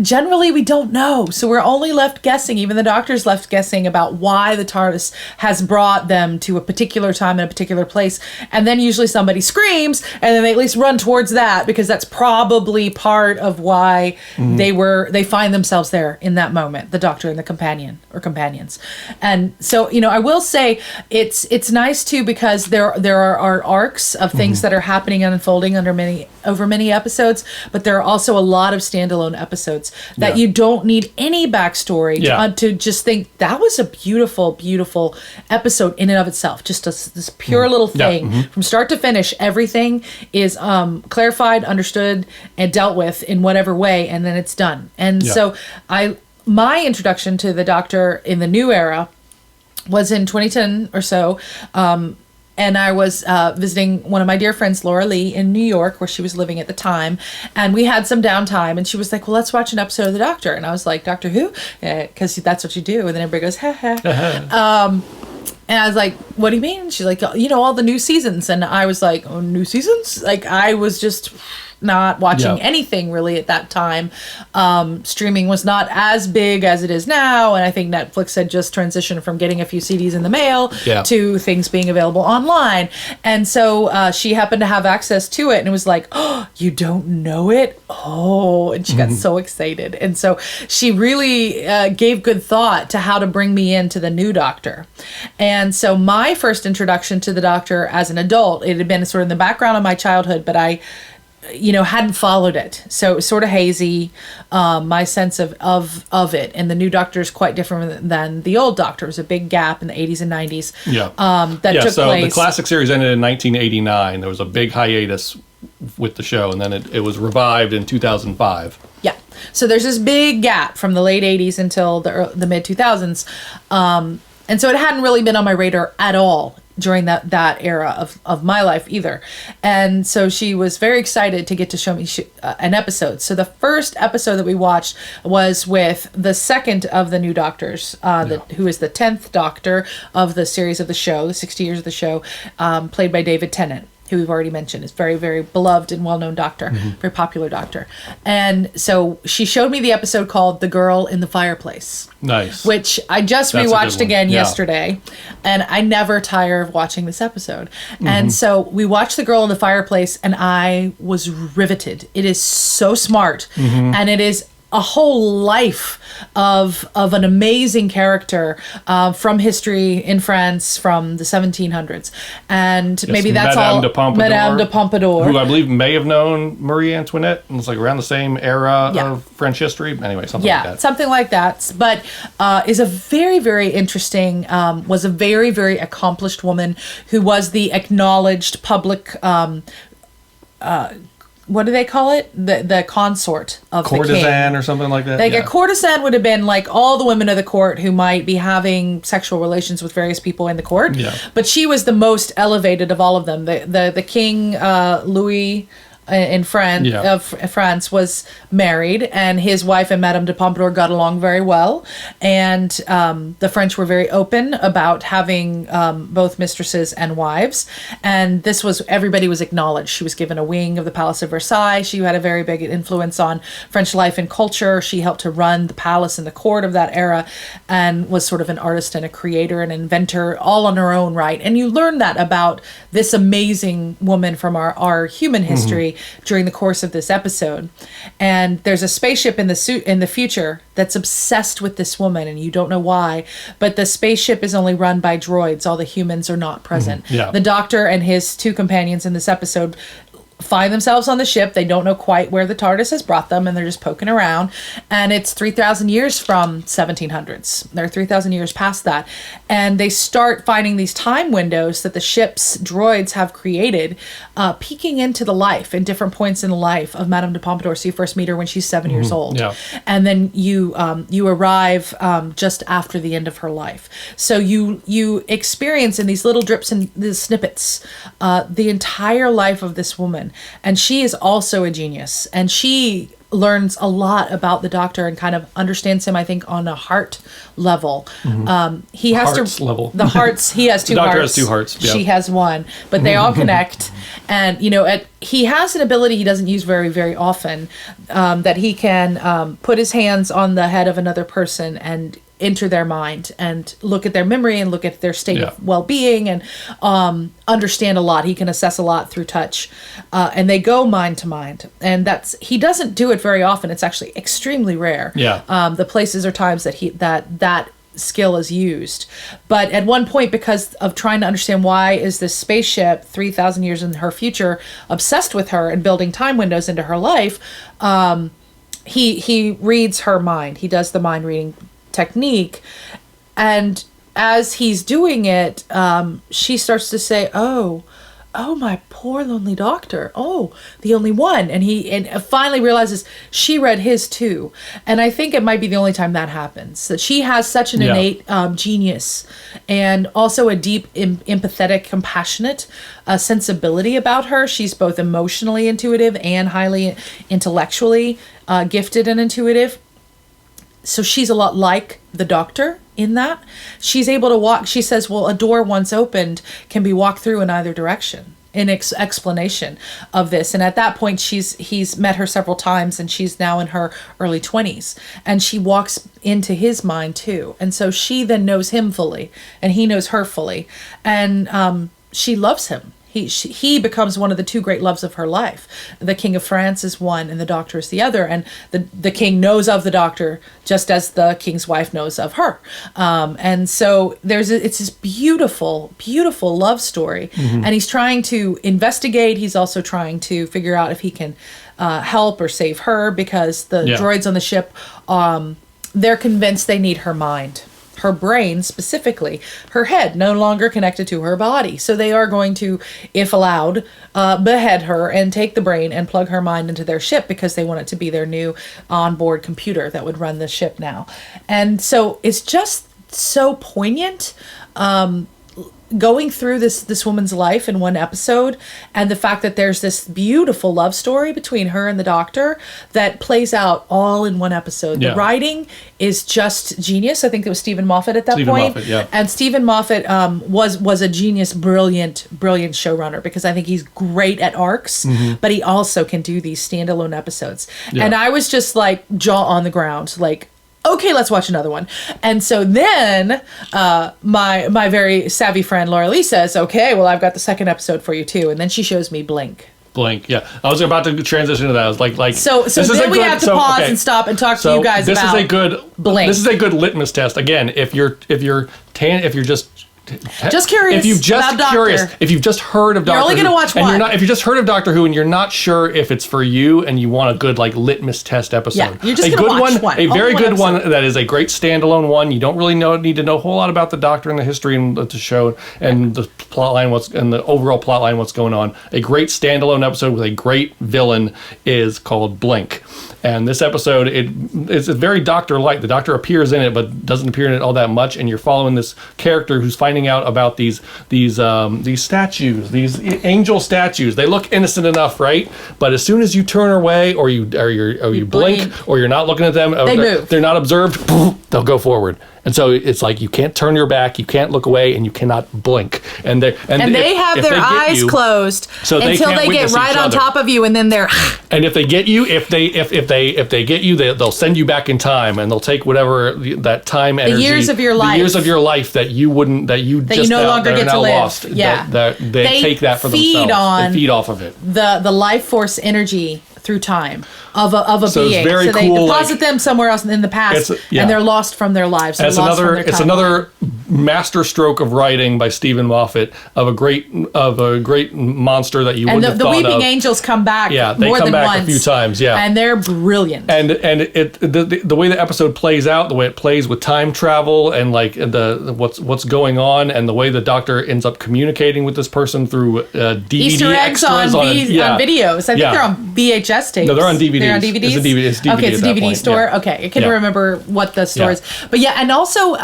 Speaker 2: Generally, we don't know. So we're only left guessing. Even the Doctor's left guessing about why the TARDIS has brought them to a particular time in a particular place. And then usually somebody screams, and then they at least run towards that because that's probably part of why they find themselves there in that moment, the Doctor and the companion or companions. And so, I will say it's nice too because there are arcs of things that are happening and unfolding over many episodes, but there are also a lot of standalone episodes that you don't need any backstory to just think that was a beautiful, beautiful episode in and of itself. Just this pure little thing from start to finish. Everything is clarified, understood, and dealt with in whatever way, and then it's done. And so my introduction to the Doctor in the new era was in 2010 or so. And I was visiting one of my dear friends, Laura Lee, in New York, where she was living at the time. And we had some downtime. And she was like, well, let's watch an episode of The Doctor. And I was like, Doctor Who? Because that's what you do. And then everybody goes, ha ha. And I was like, what do you mean? She's like, all the new seasons. And I was like, oh, new seasons? Like, I was just not watching anything really at that time. Streaming was not as big as it is now, and I think Netflix had just transitioned from getting a few CDs in the mail to things being available online. And so she happened to have access to it, and it was like, oh, you don't know it? Oh, and she got so excited. And so she really gave good thought to how to bring me into the new Doctor. And so my first introduction to the Doctor as an adult, it had been sort of in the background of my childhood, but I hadn't followed it. So it was sort of hazy, my sense of it. And the new Doctor is quite different than the old Doctor. It was a big gap in the 80s and 90s. That took place.
Speaker 1: The classic series ended in 1989. There was a big hiatus with the show, and then it was revived in 2005.
Speaker 2: Yeah. So there's this big gap from the late 80s until the mid 2000s. And so it hadn't really been on my radar at all during that era of my life either. And so she was very excited to get to show me an episode. So the first episode that we watched was with the second of the new Doctors, who is the 10th Doctor of the series of the show, the 60 years of the show, played by David Tennant, who we've already mentioned, is very, very beloved and well-known Doctor, very popular Doctor. And so she showed me the episode called The Girl in the Fireplace.
Speaker 1: Nice.
Speaker 2: Which I just rewatched again yesterday, and I never tire of watching this episode. And so we watched The Girl in the Fireplace, and I was riveted. It is so smart, and it is a whole life of an amazing character from history in France from the 1700s, and maybe that's
Speaker 1: Madame
Speaker 2: all. Madame de Pompadour,
Speaker 1: who I believe may have known Marie Antoinette, and it's like around the same era of French history. Anyway, something like that.
Speaker 2: Something like that. But is a very, very interesting. Was a very, very accomplished woman who was the acknowledged public. What do they call it? The consort of the king.
Speaker 1: Courtesan or something like that.
Speaker 2: Like a courtesan would have been like all the women of the court who might be having sexual relations with various people in the court.
Speaker 1: Yeah.
Speaker 2: But she was the most elevated of all of them. The king Louis in France of France was married, and his wife and Madame de Pompadour got along very well, and the French were very open about having both mistresses and wives, and this was, everybody was acknowledged. She was given a wing of the Palace of Versailles. She had a very big influence on French life and culture. She helped to run the palace and the court of that era, and was sort of an artist and a creator and inventor all on her own right. And you learn that about this amazing woman from our human history during the course of this episode. And there's a spaceship in the future that's obsessed with this woman, and you don't know why, but the spaceship is only run by droids. All the humans are not present. The Doctor and his two companions in this episode find themselves on the ship. They don't know quite where the TARDIS has brought them, and they're just poking around. And it's 3,000 years from 1700s. They're 3,000 years past that. And they start finding these time windows that the ship's droids have created, peeking into the life in different points in the life of Madame de Pompadour. So you first meet her when she's 7 years old. And then you arrive just after the end of her life. So you experience in these little drips and these snippets the entire life of this woman. And she is also a genius, and she learns a lot about the Doctor and kind of understands him, I think, on a heart level. He has
Speaker 1: Hearts level.
Speaker 2: The hearts. He has two
Speaker 1: the
Speaker 2: hearts.
Speaker 1: Doctor has two hearts.
Speaker 2: She has one, but they all connect. And he has an ability he doesn't use very, very often, that he can put his hands on the head of another person and enter their mind and look at their memory and look at their state of well-being and understand a lot. He can assess a lot through touch, and they go mind to mind. And he doesn't do it very often. It's actually extremely rare. The places or times that that skill is used. But at one point, because of trying to understand why is this spaceship 3,000 years in her future obsessed with her and building time windows into her life, he reads her mind. He does the mind reading technique, and as he's doing it, she starts to say, oh, my poor lonely Doctor, the only one. And he finally realizes she read his too. And I think it might be the only time that happens, that she has such an innate genius, and also a deep empathetic, compassionate sensibility about her. She's both emotionally intuitive and highly intellectually gifted and intuitive. So she's a lot like the Doctor in that. She's able to walk. She says, well, a door once opened can be walked through in either direction, in explanation of this. And at that point, he's met her several times, and she's now in her early 20s. And she walks into his mind too. And so she then knows him fully, and he knows her fully. And she loves him. He becomes one of the two great loves of her life. The King of France is one, and the Doctor is the other. And the king knows of the Doctor just as the king's wife knows of her. And so it's this beautiful, beautiful love story. And he's trying to investigate. He's also trying to figure out if he can help or save her, because the droids on the ship, they're convinced they need her mind. Her brain specifically, her head no longer connected to her body. So they are going to, if allowed, behead her and take the brain and plug her mind into their ship, because they want it to be their new onboard computer that would run the ship now. And so it's just so poignant, going through this woman's life in one episode, and the fact that there's this beautiful love story between her and the Doctor that plays out all in one episode. The writing is just genius. I think it was Stephen Moffat at that point. And Stephen Moffat was a genius, brilliant showrunner, because I think he's great at arcs, but he also can do these standalone episodes. And I was just like jaw on the ground, like, okay, let's watch another one. And so then my very savvy friend Laura Lee says, okay, well, I've got the second episode for you too. And then she shows me Blink.
Speaker 1: Blink. Yeah, I was about to transition to that. I was like.
Speaker 2: So then we have to pause and stop and talk to you guys
Speaker 1: this
Speaker 2: about
Speaker 1: is a good
Speaker 2: Blink.
Speaker 1: This is a good litmus test. Again, if you're just
Speaker 2: curious.
Speaker 1: If you've just
Speaker 2: about
Speaker 1: curious,
Speaker 2: Doctor.
Speaker 1: if you've just heard of Doctor
Speaker 2: You're only
Speaker 1: Who,
Speaker 2: gonna watch
Speaker 1: and
Speaker 2: one.
Speaker 1: if you just heard of Doctor Who and you're not sure if it's for you and you want a good like litmus test episode,
Speaker 2: Yeah, you're just
Speaker 1: a
Speaker 2: gonna
Speaker 1: good
Speaker 2: watch one.
Speaker 1: a
Speaker 2: Only
Speaker 1: very
Speaker 2: one
Speaker 1: good
Speaker 2: episode.
Speaker 1: one that is a great standalone one. You don't really need to know a whole lot about the Doctor and the history and the show and the plot line, and the overall plot line, what's going on. A great standalone episode with a great villain is called Blink. And this episode, it's very Doctor-like. The Doctor appears in it, but doesn't appear in it all that much. And you're following this character who's finding out about these statues, these angel statues. They look innocent enough, right? But as soon as you turn away, or you blink, or you're not looking at them,
Speaker 2: They move.
Speaker 1: They're not observed. They'll go forward. And so it's like you can't turn your back, you can't look away, and you cannot blink. And they
Speaker 2: have their eyes closed
Speaker 1: so
Speaker 2: until
Speaker 1: they
Speaker 2: they get
Speaker 1: witness
Speaker 2: right
Speaker 1: each
Speaker 2: on
Speaker 1: other.
Speaker 2: top of you, and then they're.
Speaker 1: And if they get you, if they get you, they'll send you back in time, and they'll take whatever that time energy,
Speaker 2: years of your life.
Speaker 1: the years of your life that you
Speaker 2: no longer get to live.
Speaker 1: Lost.
Speaker 2: Yeah.
Speaker 1: that they take that for
Speaker 2: feed
Speaker 1: themselves. They feed off of it.
Speaker 2: The life force energy through time of a
Speaker 1: So it's
Speaker 2: being.
Speaker 1: very
Speaker 2: so they
Speaker 1: cool,
Speaker 2: deposit
Speaker 1: like-
Speaker 2: them somewhere else in the past,
Speaker 1: yeah.
Speaker 2: and they're lost from their lives. They're
Speaker 1: It's
Speaker 2: lost from
Speaker 1: another
Speaker 2: their
Speaker 1: it's
Speaker 2: timeline.
Speaker 1: another master stroke of writing by Stephen Moffat of a great monster that you
Speaker 2: And
Speaker 1: wouldn't
Speaker 2: the
Speaker 1: have thought
Speaker 2: Weeping
Speaker 1: of.
Speaker 2: Angels come back.
Speaker 1: Yeah, they
Speaker 2: more
Speaker 1: come
Speaker 2: than
Speaker 1: back
Speaker 2: once,
Speaker 1: a few times. Yeah,
Speaker 2: and they're brilliant.
Speaker 1: and the way the episode plays out, the way it plays with time travel and like what's going on, and the way the Doctor ends up communicating with this person through DVD
Speaker 2: Easter eggs
Speaker 1: extras
Speaker 2: on videos. I think they're on VHS tapes.
Speaker 1: No, they're on DVDs.
Speaker 2: They're on DVDs.
Speaker 1: It's DVD
Speaker 2: Okay, it's
Speaker 1: at
Speaker 2: a
Speaker 1: that
Speaker 2: DVD
Speaker 1: point,
Speaker 2: store.
Speaker 1: yeah.
Speaker 2: Okay, I couldn't
Speaker 1: Yeah.
Speaker 2: remember what the store
Speaker 1: Yeah.
Speaker 2: is, but yeah, and also,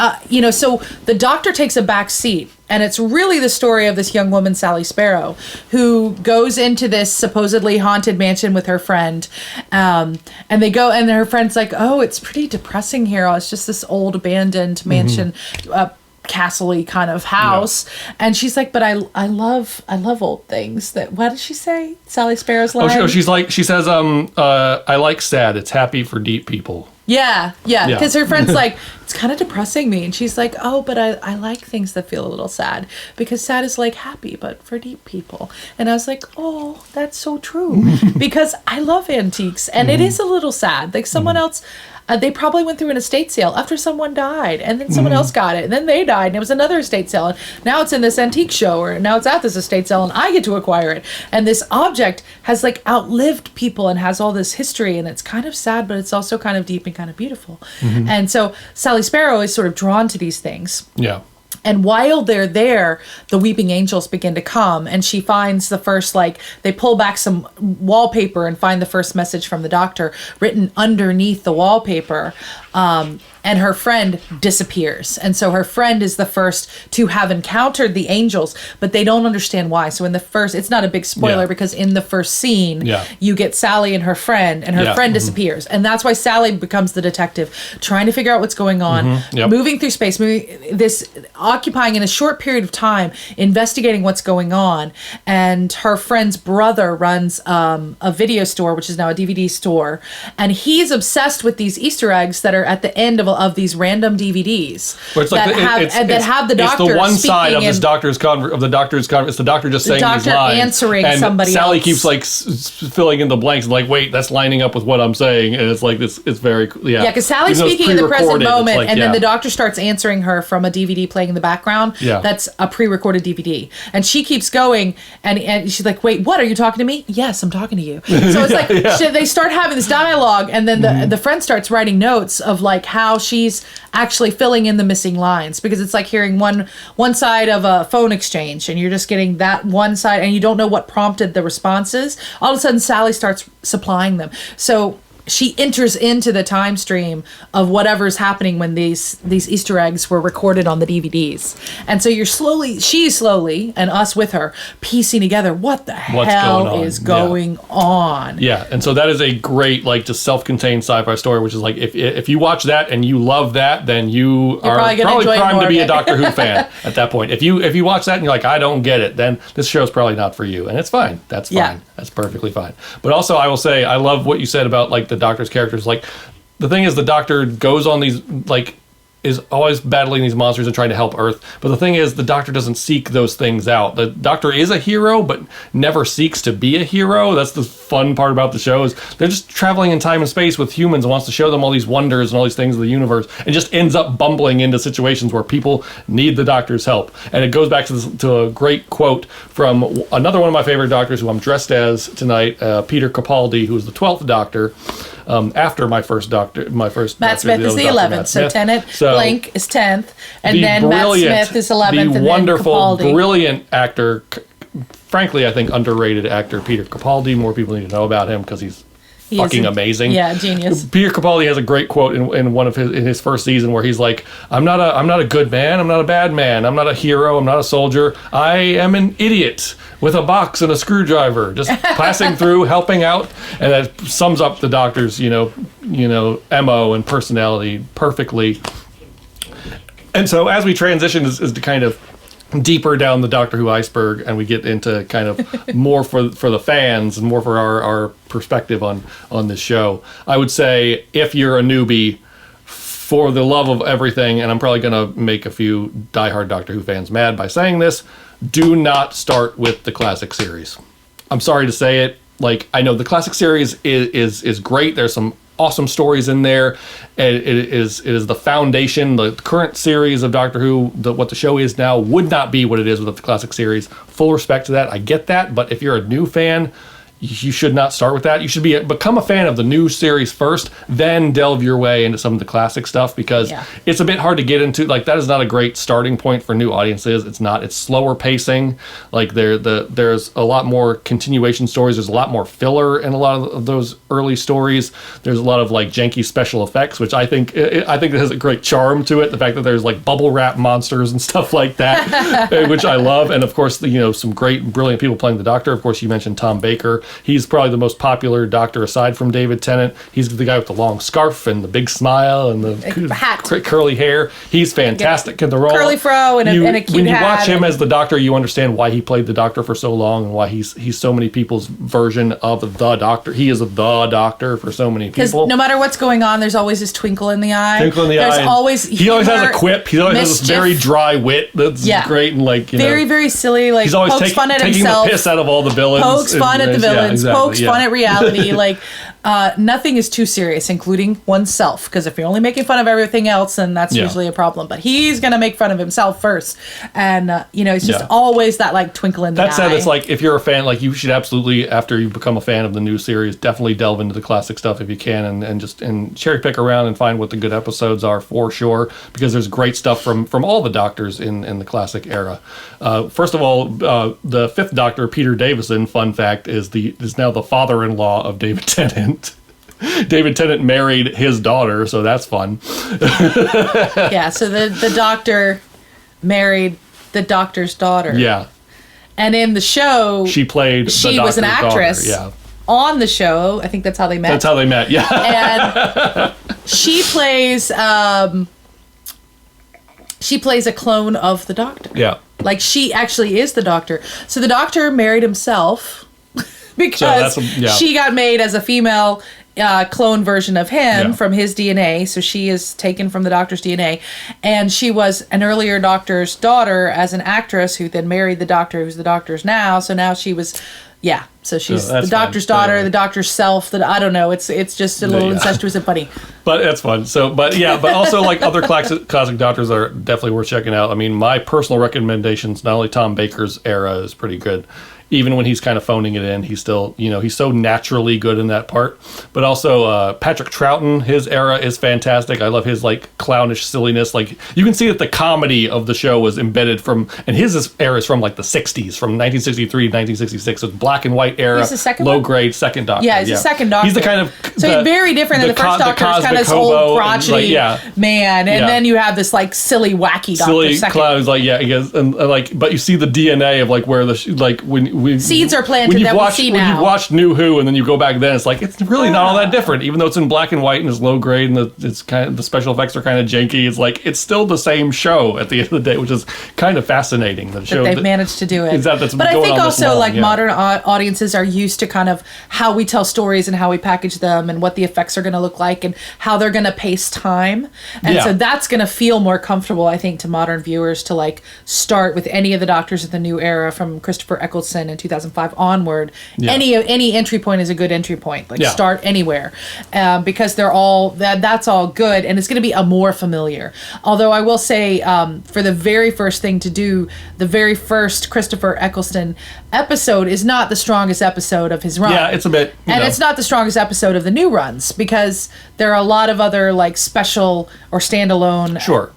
Speaker 2: so the Doctor takes a back seat. And it's really the story of this young woman, Sally Sparrow, who goes into this supposedly haunted mansion with her friend. And they go, and her friend's like, "Oh, it's pretty depressing here. Oh, it's just this old abandoned mansion, castle-y kind of house." Yeah. And she's like, "But I love old things." What did she say? Sally Sparrow's line?
Speaker 1: She says, "I like sad. It's happy for deep people."
Speaker 2: Yeah. Because her friend's like, "It's kind of depressing me." And she's like, "Oh, but I like things that feel a little sad. Because sad is like happy, but for deep people." And I was like, "Oh, that's so true." Because I love antiques. And it is a little sad. Like someone else, they probably went through an estate sale after someone died. And then someone else got it. And then they died. And it was another estate sale. And now it's in this antique show. Or now it's at this estate sale. And I get to acquire it. And this object has like outlived people and has all this history. And it's kind of sad, but it's also kind of deep and kind of beautiful. And so Sally Sparrow is sort of drawn to these things.
Speaker 1: Yeah.
Speaker 2: And while they're there, the Weeping Angels begin to come, and she finds the first, they pull back some wallpaper and find the first message from the Doctor written underneath the wallpaper. And her friend disappears. And so her friend is the first to have encountered the angels, but they don't understand why. So in the first, it's not a big spoiler because in the first scene, you get Sally and her friend disappears. And that's why Sally becomes the detective, trying to figure out what's going on, moving through space, occupying in a short period of time, investigating what's going on. And her friend's brother runs a video store, which is now a DVD store. And he's obsessed with these Easter eggs that are at the end of these random DVDs that have the Doctor.
Speaker 1: It's the one side of
Speaker 2: speaking
Speaker 1: this
Speaker 2: in-
Speaker 1: Doctor's it's the Doctor just saying these
Speaker 2: Doctor
Speaker 1: lines,
Speaker 2: answering
Speaker 1: and
Speaker 2: somebody
Speaker 1: Sally
Speaker 2: else.
Speaker 1: keeps filling in the blanks, like, wait, that's lining up with what I'm saying, and it's like it's very
Speaker 2: because Sally's
Speaker 1: Even though it's
Speaker 2: speaking in the present
Speaker 1: pre-recorded, it's
Speaker 2: moment,
Speaker 1: like,
Speaker 2: and then the Doctor starts answering her from a DVD playing in the background.
Speaker 1: Yeah.
Speaker 2: That's a pre-recorded DVD, and she keeps going, and she's like, "Wait, what? Are you talking to me?" "Yes, I'm talking to you." So it's like they start having this dialogue, and then the friend starts writing notes of like how she's actually filling in the missing lines, because it's like hearing one side of a phone exchange, and you're just getting that one side, and you don't know what prompted the responses. All of a sudden, Sally starts supplying them. So she enters into the time stream of whatever's happening when these Easter eggs were recorded on the DVDs. And so she's slowly, and us with her, piecing together what's hell is going on.
Speaker 1: Yeah, and so that is a great, just self-contained sci-fi story, which is like, if you watch that and you love that, then you are probably primed to be a Doctor Who fan at that point. If you watch that and you're like, I don't get it, then this show's probably not for you. And it's fine. That's fine.
Speaker 2: Yeah.
Speaker 1: That's perfectly fine. But also, I will say, I love what you said about, the Doctor's characters. The thing is, the Doctor goes on these, is always battling these monsters and trying to help Earth. But the thing is, the Doctor doesn't seek those things out. The Doctor is a hero, but never seeks to be a hero. That's the fun part about the show, is they're just traveling in time and space with humans and wants to show them all these wonders and all these things of the universe, and just ends up bumbling into situations where people need the Doctor's help. And it goes back to a great quote from another one of my favorite Doctors, who I'm dressed as tonight, Peter Capaldi, who's the 12th Doctor. After my first Doctor,
Speaker 2: Matt Smith is the 11th, so Tennant Blank is 10th, and then Matt Smith is 11th,
Speaker 1: the
Speaker 2: and
Speaker 1: wonderful,
Speaker 2: then Capaldi.
Speaker 1: brilliant actor, frankly, I think underrated actor, Peter Capaldi. More people need to know about him because he's fucking amazing.
Speaker 2: Yeah, genius.
Speaker 1: Peter Capaldi has a great quote in one of his first season where he's like, I'm not a good man, I'm not a bad man, I'm not a hero, I'm not a soldier, I am an idiot with a box and a screwdriver, just passing through, helping out. And that sums up the Doctor's, MO and personality perfectly. And so as we transition is to kind of deeper down the Doctor Who iceberg, and we get into kind of more for the fans and more for our perspective on this show, I would say, if you're a newbie, for the love of everything, and I'm probably going to make a few diehard Doctor Who fans mad by saying this, do not start with the classic series. I'm sorry to say it. Like, I know the classic series is great. There's some awesome stories in there. It is the foundation. The current series of Doctor Who, what the show is now, would not be what it is without the classic series. Full respect to that. I get that. But if you're a new fan, you should not start with that. You should become a fan of the new series first, then delve your way into some of the classic stuff, because it's a bit hard to get into. Like, that is not a great starting point for new audiences. It's not. It's slower pacing. Like, there's a lot more continuation stories. There's a lot more filler in a lot of those early stories. There's a lot of like janky special effects, which I think it has a great charm to it. The fact that there's like bubble wrap monsters and stuff like that, which I love. And of course, some great, brilliant people playing the Doctor. Of course, you mentioned Tom Baker. He's probably the most popular Doctor aside from David Tennant. He's the guy with the long scarf and the big smile and the
Speaker 2: hat,
Speaker 1: curly hair. He's fantastic in the role.
Speaker 2: Curly fro and a cute hat.
Speaker 1: When you watch him as the Doctor, you understand why he played the Doctor for so long and why he's so many people's version of the Doctor. He is the Doctor for so many people.
Speaker 2: Because no matter what's going on, there's always this twinkle in the eye.
Speaker 1: He always has a quip. He always has this very dry wit that's great and
Speaker 2: very, very silly. Like,
Speaker 1: he's always
Speaker 2: pokes fun at
Speaker 1: taking
Speaker 2: himself.
Speaker 1: The piss out of all the villains.
Speaker 2: Pokes fun at the villains.
Speaker 1: Exactly,
Speaker 2: pokes fun at reality. Like, nothing is too serious, including oneself. Because if you're only making fun of everything else, then that's usually a problem. But he's gonna make fun of himself first, and it's just always that like twinkle in the eye.
Speaker 1: That said, it's like, if you're a fan, like, you should absolutely, after you become a fan of the new series, definitely delve into the classic stuff if you can, and cherry pick around and find what the good episodes are, for sure, because there's great stuff from all the Doctors in the classic era. First of all, the fifth Doctor, Peter Davison, fun fact, is now the father-in-law of David Tennant. David Tennant married his daughter, so that's fun.
Speaker 2: Yeah, so the Doctor married the Doctor's daughter.
Speaker 1: Yeah.
Speaker 2: And in the show,
Speaker 1: she was an
Speaker 2: actress.
Speaker 1: Daughter,
Speaker 2: on the show. I think that's how they met.
Speaker 1: That's how they met, yeah.
Speaker 2: And she plays a clone of the Doctor.
Speaker 1: Yeah.
Speaker 2: Like, she actually is the Doctor. So the Doctor married himself because she got made as a female clone version of him from his DNA. So she is taken from the Doctor's DNA. And she was an earlier Doctor's daughter as an actress who then married the Doctor, who's the Doctor's now. So now she was... Yeah, so she's the Doctor's daughter, the Doctor's self. I don't know. It's just a little incestuous and funny.
Speaker 1: But that's fun. So, but also like other classic Doctors are definitely worth checking out. I mean, my personal recommendations, not only Tom Baker's era is pretty good. Even when he's kind of phoning it in, he's still, he's so naturally good in that part. But also Patrick Troughton, his era is fantastic. I love his like clownish silliness. Like, you can see that the comedy of the show was embedded and his era is from like the 60s, from 1963 to 1966. So it's black and white era,
Speaker 2: he's the second
Speaker 1: low grade second Doctor.
Speaker 2: Yeah, he's the second Doctor.
Speaker 1: He's the kind of...
Speaker 2: So he's very different than the first Doctor. He's kind of this old crotchety man. And then you have this like silly, wacky Doctor.
Speaker 1: Silly clowns, like, and like, but you see the DNA of like where when
Speaker 2: seeds are planted
Speaker 1: when
Speaker 2: that we see
Speaker 1: When
Speaker 2: now.
Speaker 1: you watch New Who and then you go back then, it's like it's really not all that different, even though it's in black and white and it's low grade and it's kind of the special effects are kind of janky. It's like it's still the same show at the end of the day, which is kind of fascinating. The show
Speaker 2: that they've managed to do it.
Speaker 1: That's
Speaker 2: but I
Speaker 1: going
Speaker 2: think
Speaker 1: on
Speaker 2: also
Speaker 1: this long,
Speaker 2: like
Speaker 1: yeah.
Speaker 2: modern audiences are used to kind of how we tell stories and how we package them and what the effects are going to look like and how they're going to pace time. And
Speaker 1: Yeah.
Speaker 2: so that's going to feel more comfortable, I think, to modern viewers to like start with any of the Doctors of the new era from Christopher Eccleston in 2005 onward.
Speaker 1: Yeah.
Speaker 2: Any entry point is a good entry point. Like
Speaker 1: Yeah.
Speaker 2: start anywhere because they're all that's all good and it's going to be a more familiar. Although I will say for the very first thing to do, the very first Christopher Eccleston episode is not the strongest episode of his run.
Speaker 1: Yeah, it's a bit,
Speaker 2: and it's not the strongest episode of the new runs because there are a lot of other like special or standalone
Speaker 1: Sure.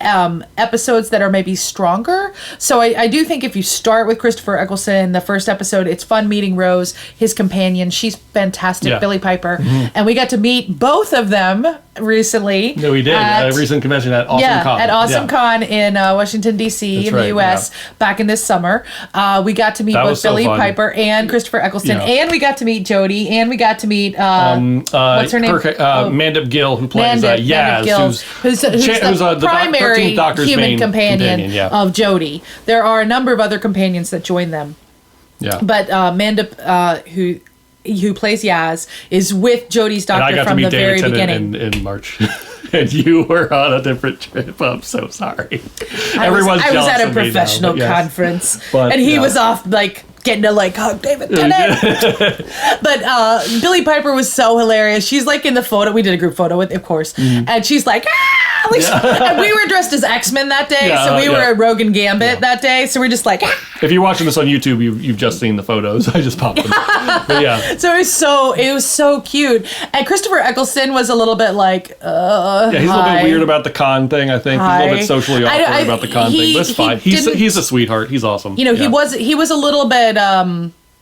Speaker 2: Episodes that are maybe stronger. So I do think if you start with Christopher Eccleston, the first episode, it's fun meeting Rose, his companion. She's fantastic,
Speaker 1: Yeah.
Speaker 2: Billie Piper. And we got to meet both of them recently.
Speaker 1: No, we did. At a recent convention at Awesome Con.
Speaker 2: At Awesome
Speaker 1: Yeah.
Speaker 2: Con in Washington, D.C.
Speaker 1: That's
Speaker 2: in the
Speaker 1: right,
Speaker 2: U.S. back in this summer. We got to meet
Speaker 1: That
Speaker 2: both
Speaker 1: was so
Speaker 2: Billie
Speaker 1: fun.
Speaker 2: Piper and Christopher Eccleston.
Speaker 1: Yeah.
Speaker 2: And we got to meet Jodie. And we got to meet, what's her name?
Speaker 1: Mandip Gill, who plays
Speaker 2: Mandip
Speaker 1: Yaz,
Speaker 2: Gill, who's the primary
Speaker 1: 13th Doctor's
Speaker 2: human
Speaker 1: main
Speaker 2: companion
Speaker 1: yeah.
Speaker 2: of Jodie. There are a number of other companions that join them.
Speaker 1: Yeah.
Speaker 2: But Mandip, who plays Yaz, is with Jodie's
Speaker 1: And I
Speaker 2: doctor
Speaker 1: got to
Speaker 2: from
Speaker 1: meet
Speaker 2: the very
Speaker 1: David
Speaker 2: beginning.
Speaker 1: Tennant in March. And you were on a different trip. I'm so sorry.
Speaker 2: I was
Speaker 1: jealous
Speaker 2: at a
Speaker 1: of me now,
Speaker 2: professional
Speaker 1: but yes.
Speaker 2: conference,
Speaker 1: But,
Speaker 2: and he
Speaker 1: yeah.
Speaker 2: was off like getting to like hug David Tennant. But Billie Piper was so hilarious. She's like in the photo. We did a group photo with, of course, and she's like, ah! Like, and we were dressed as X-Men that day,
Speaker 1: Yeah,
Speaker 2: so we were
Speaker 1: yeah.
Speaker 2: at Rogue and Gambit that day. So we're just like, ah!
Speaker 1: If you're watching this on YouTube, you've just seen the photos. I just popped them. But yeah.
Speaker 2: So it was so cute. And Christopher Eccleston was a little bit like,
Speaker 1: Yeah, he's a little bit weird about the con thing, I think. He's a little bit socially awkward about the con thing. But it's fine. He's a sweetheart. He's awesome.
Speaker 2: You know,
Speaker 1: Yeah.
Speaker 2: he was a little bit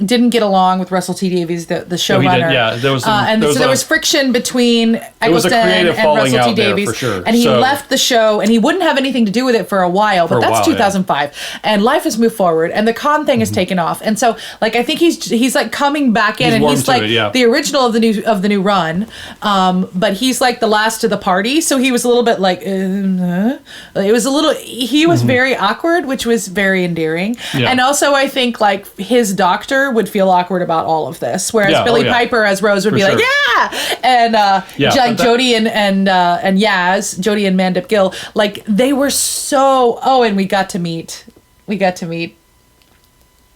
Speaker 2: didn't get along with Russell T Davies, the showrunner.
Speaker 1: did, yeah. There was
Speaker 2: there was friction between Eccleston and
Speaker 1: falling
Speaker 2: Russell T
Speaker 1: out there,
Speaker 2: Davies,
Speaker 1: for sure.
Speaker 2: and he
Speaker 1: So-
Speaker 2: left the show, and he wouldn't have anything to do with it for a while. But that's 2005, and life has moved forward, and the con thing has taken off, and so like I think he's like coming back in,
Speaker 1: He's
Speaker 2: and
Speaker 1: warmed
Speaker 2: he's
Speaker 1: to
Speaker 2: like
Speaker 1: it, yeah.
Speaker 2: the original of the new run, but he's like the last of the party, so he was a little bit like it was a little he was very awkward, which was very endearing,
Speaker 1: Yeah.
Speaker 2: and also I think like his doctor would feel awkward about all of this, whereas
Speaker 1: Yeah,
Speaker 2: Billie
Speaker 1: oh, yeah.
Speaker 2: Piper as Rose would be like,
Speaker 1: sure.
Speaker 2: yeah, and
Speaker 1: Yeah,
Speaker 2: like
Speaker 1: but
Speaker 2: Jodie and Yaz, Jodie and Mandip Gill, like they were so. Oh, and we got to meet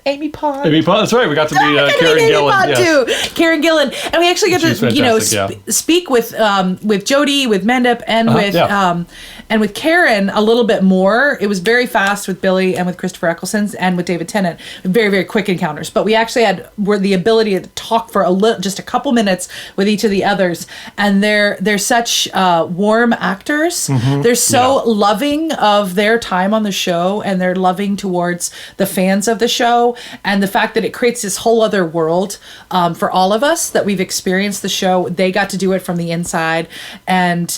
Speaker 2: Amy Pond.
Speaker 1: Amy Pond, that's right. We got to meet
Speaker 2: Amy
Speaker 1: Karen Gillan.
Speaker 2: Pond
Speaker 1: Yes.
Speaker 2: too. Karen Gillan, and we actually got
Speaker 1: She's
Speaker 2: to
Speaker 1: fantastic, yeah.
Speaker 2: speak with Jodie, with Mandip, and with Karen a little bit more. It was very fast with Billie and with Christopher Eccleston and with David Tennant. Very, very quick encounters. But we actually were the ability to talk for just a couple minutes with each of the others. And they're such warm actors.
Speaker 1: Mm-hmm.
Speaker 2: They're so loving of their time on the show, and they're loving towards the fans of the show. And the fact that it creates this whole other world for all of us that we've experienced the show. They got to do it from the inside. And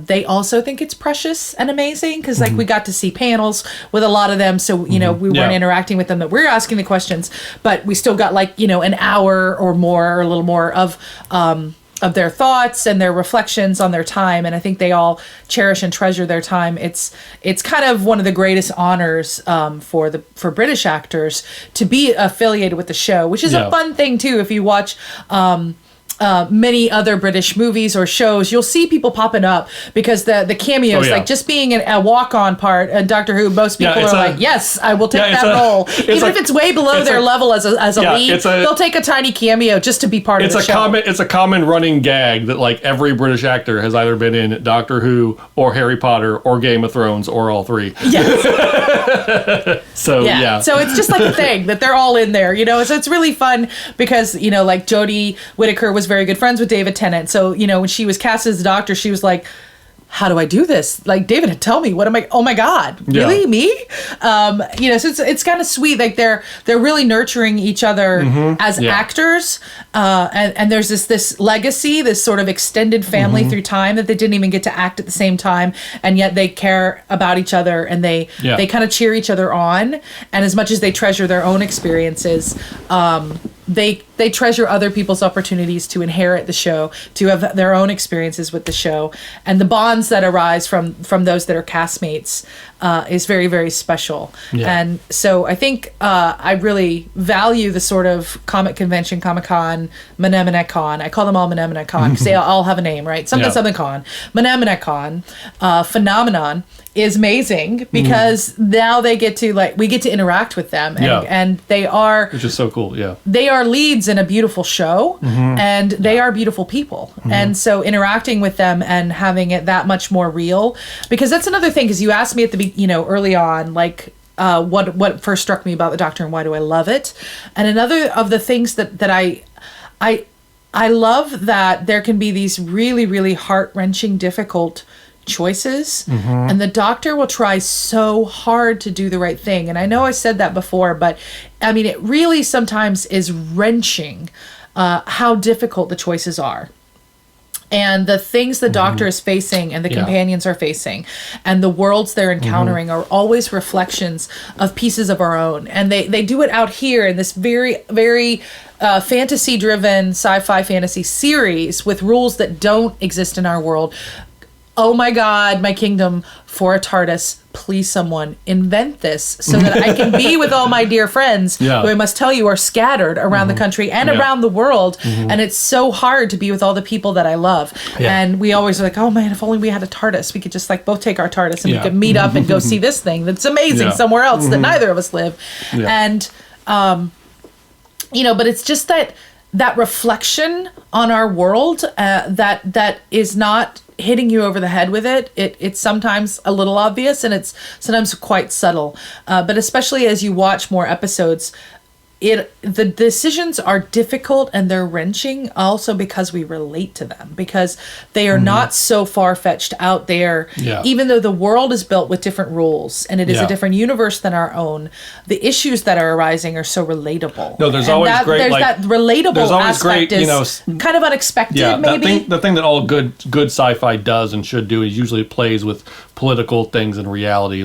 Speaker 2: they also think it's precious and amazing because like we got to see panels with a lot of them, so we weren't interacting with them, that we're asking the questions, but we still got like an hour or more or a little more of their thoughts and their reflections on their time, and I think they all cherish and treasure their time. It's kind of one of the greatest honors for British actors to be affiliated with the show, which is a fun thing too. If you watch many other British movies or shows, you'll see people popping up because the cameos, like just being a walk-on part in Doctor Who, most people are like, yes, I will take that role. Even if it's way below their level as a lead, they'll take a tiny cameo just to be part of the show.
Speaker 1: It's a common running gag that like every British actor has either been in Doctor Who or Harry Potter or Game of Thrones or all three.
Speaker 2: Yes.
Speaker 1: So
Speaker 2: it's just like a thing that they're all in there, so it's really fun because like Jodie Whittaker was very good friends with David Tennant, so when she was cast as the Doctor, she was like, how do I do this? Like, David, tell me, what am I, oh my God, really? Me? You know, so it's kind of sweet. Like they're really nurturing each other as actors. And there's this legacy, this sort of extended family through time that they didn't even get to act at the same time. And yet they care about each other, and they kind of cheer each other on. And as much as they treasure their own experiences, they treasure other people's opportunities to inherit the show, to have their own experiences with the show, and the bonds that arise from those that are castmates is very, very special. And so I think I really value the sort of comic convention, Comic-Con, Mnemonic-Con. I call them all Mnemonic-Con because they all have a name, right? Something Con. Mnemonic-Con phenomenon is amazing because now we get to interact with them, and they are,
Speaker 1: which is so cool.
Speaker 2: They are leads in a beautiful show, and they are beautiful people, and so interacting with them and having it that much more real, because that's another thing. Because you asked me at the early on, like what first struck me about the Doctor and why do I love it, and another of the things that I love that there can be these really, really heart-wrenching, difficult choices, and the Doctor will try so hard to do the right thing. And I know I said that before, but I mean, it really sometimes is wrenching how difficult the choices are. And the things the Doctor is facing and the companions are facing and the worlds they're encountering are always reflections of pieces of our own. And they do it out here in this very, very fantasy-driven sci-fi fantasy series with rules that don't exist in our world. Oh my God, my kingdom, for a TARDIS, please someone invent this so that I can be with all my dear friends who I must tell you are scattered around the country and around the world. And it's so hard to be with all the people that I love. And we always are like, oh man, if only we had a TARDIS, we could just like both take our TARDIS and we could meet up and go see this thing that's amazing somewhere else that neither of us live. And, but it's just that reflection on our world that is not hitting you over the head with it. It's sometimes a little obvious, and it's sometimes quite subtle. But especially as you watch more episodes, the decisions are difficult and they're wrenching also because we relate to them, because they are not so far-fetched out there. Even though the world is built with different rules and it is a different universe than our own, the issues that are arising are so relatable.
Speaker 1: No, there's always
Speaker 2: that relatable aspect is kind of unexpected, maybe.
Speaker 1: The thing that all good sci-fi does and should do is usually plays with political things and reality,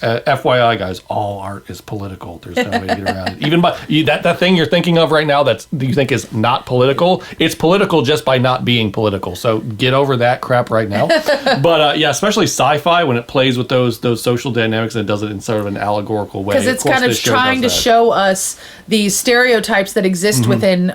Speaker 1: FYI, guys, all art is political. There's no way to get around it. Even by that thing you're thinking of right now that you think is not political, it's political just by not being political. So get over that crap right now. But especially sci-fi, when it plays with those social dynamics and does it in sort of an allegorical way.
Speaker 2: Because it's kind of trying to show us these stereotypes that exist within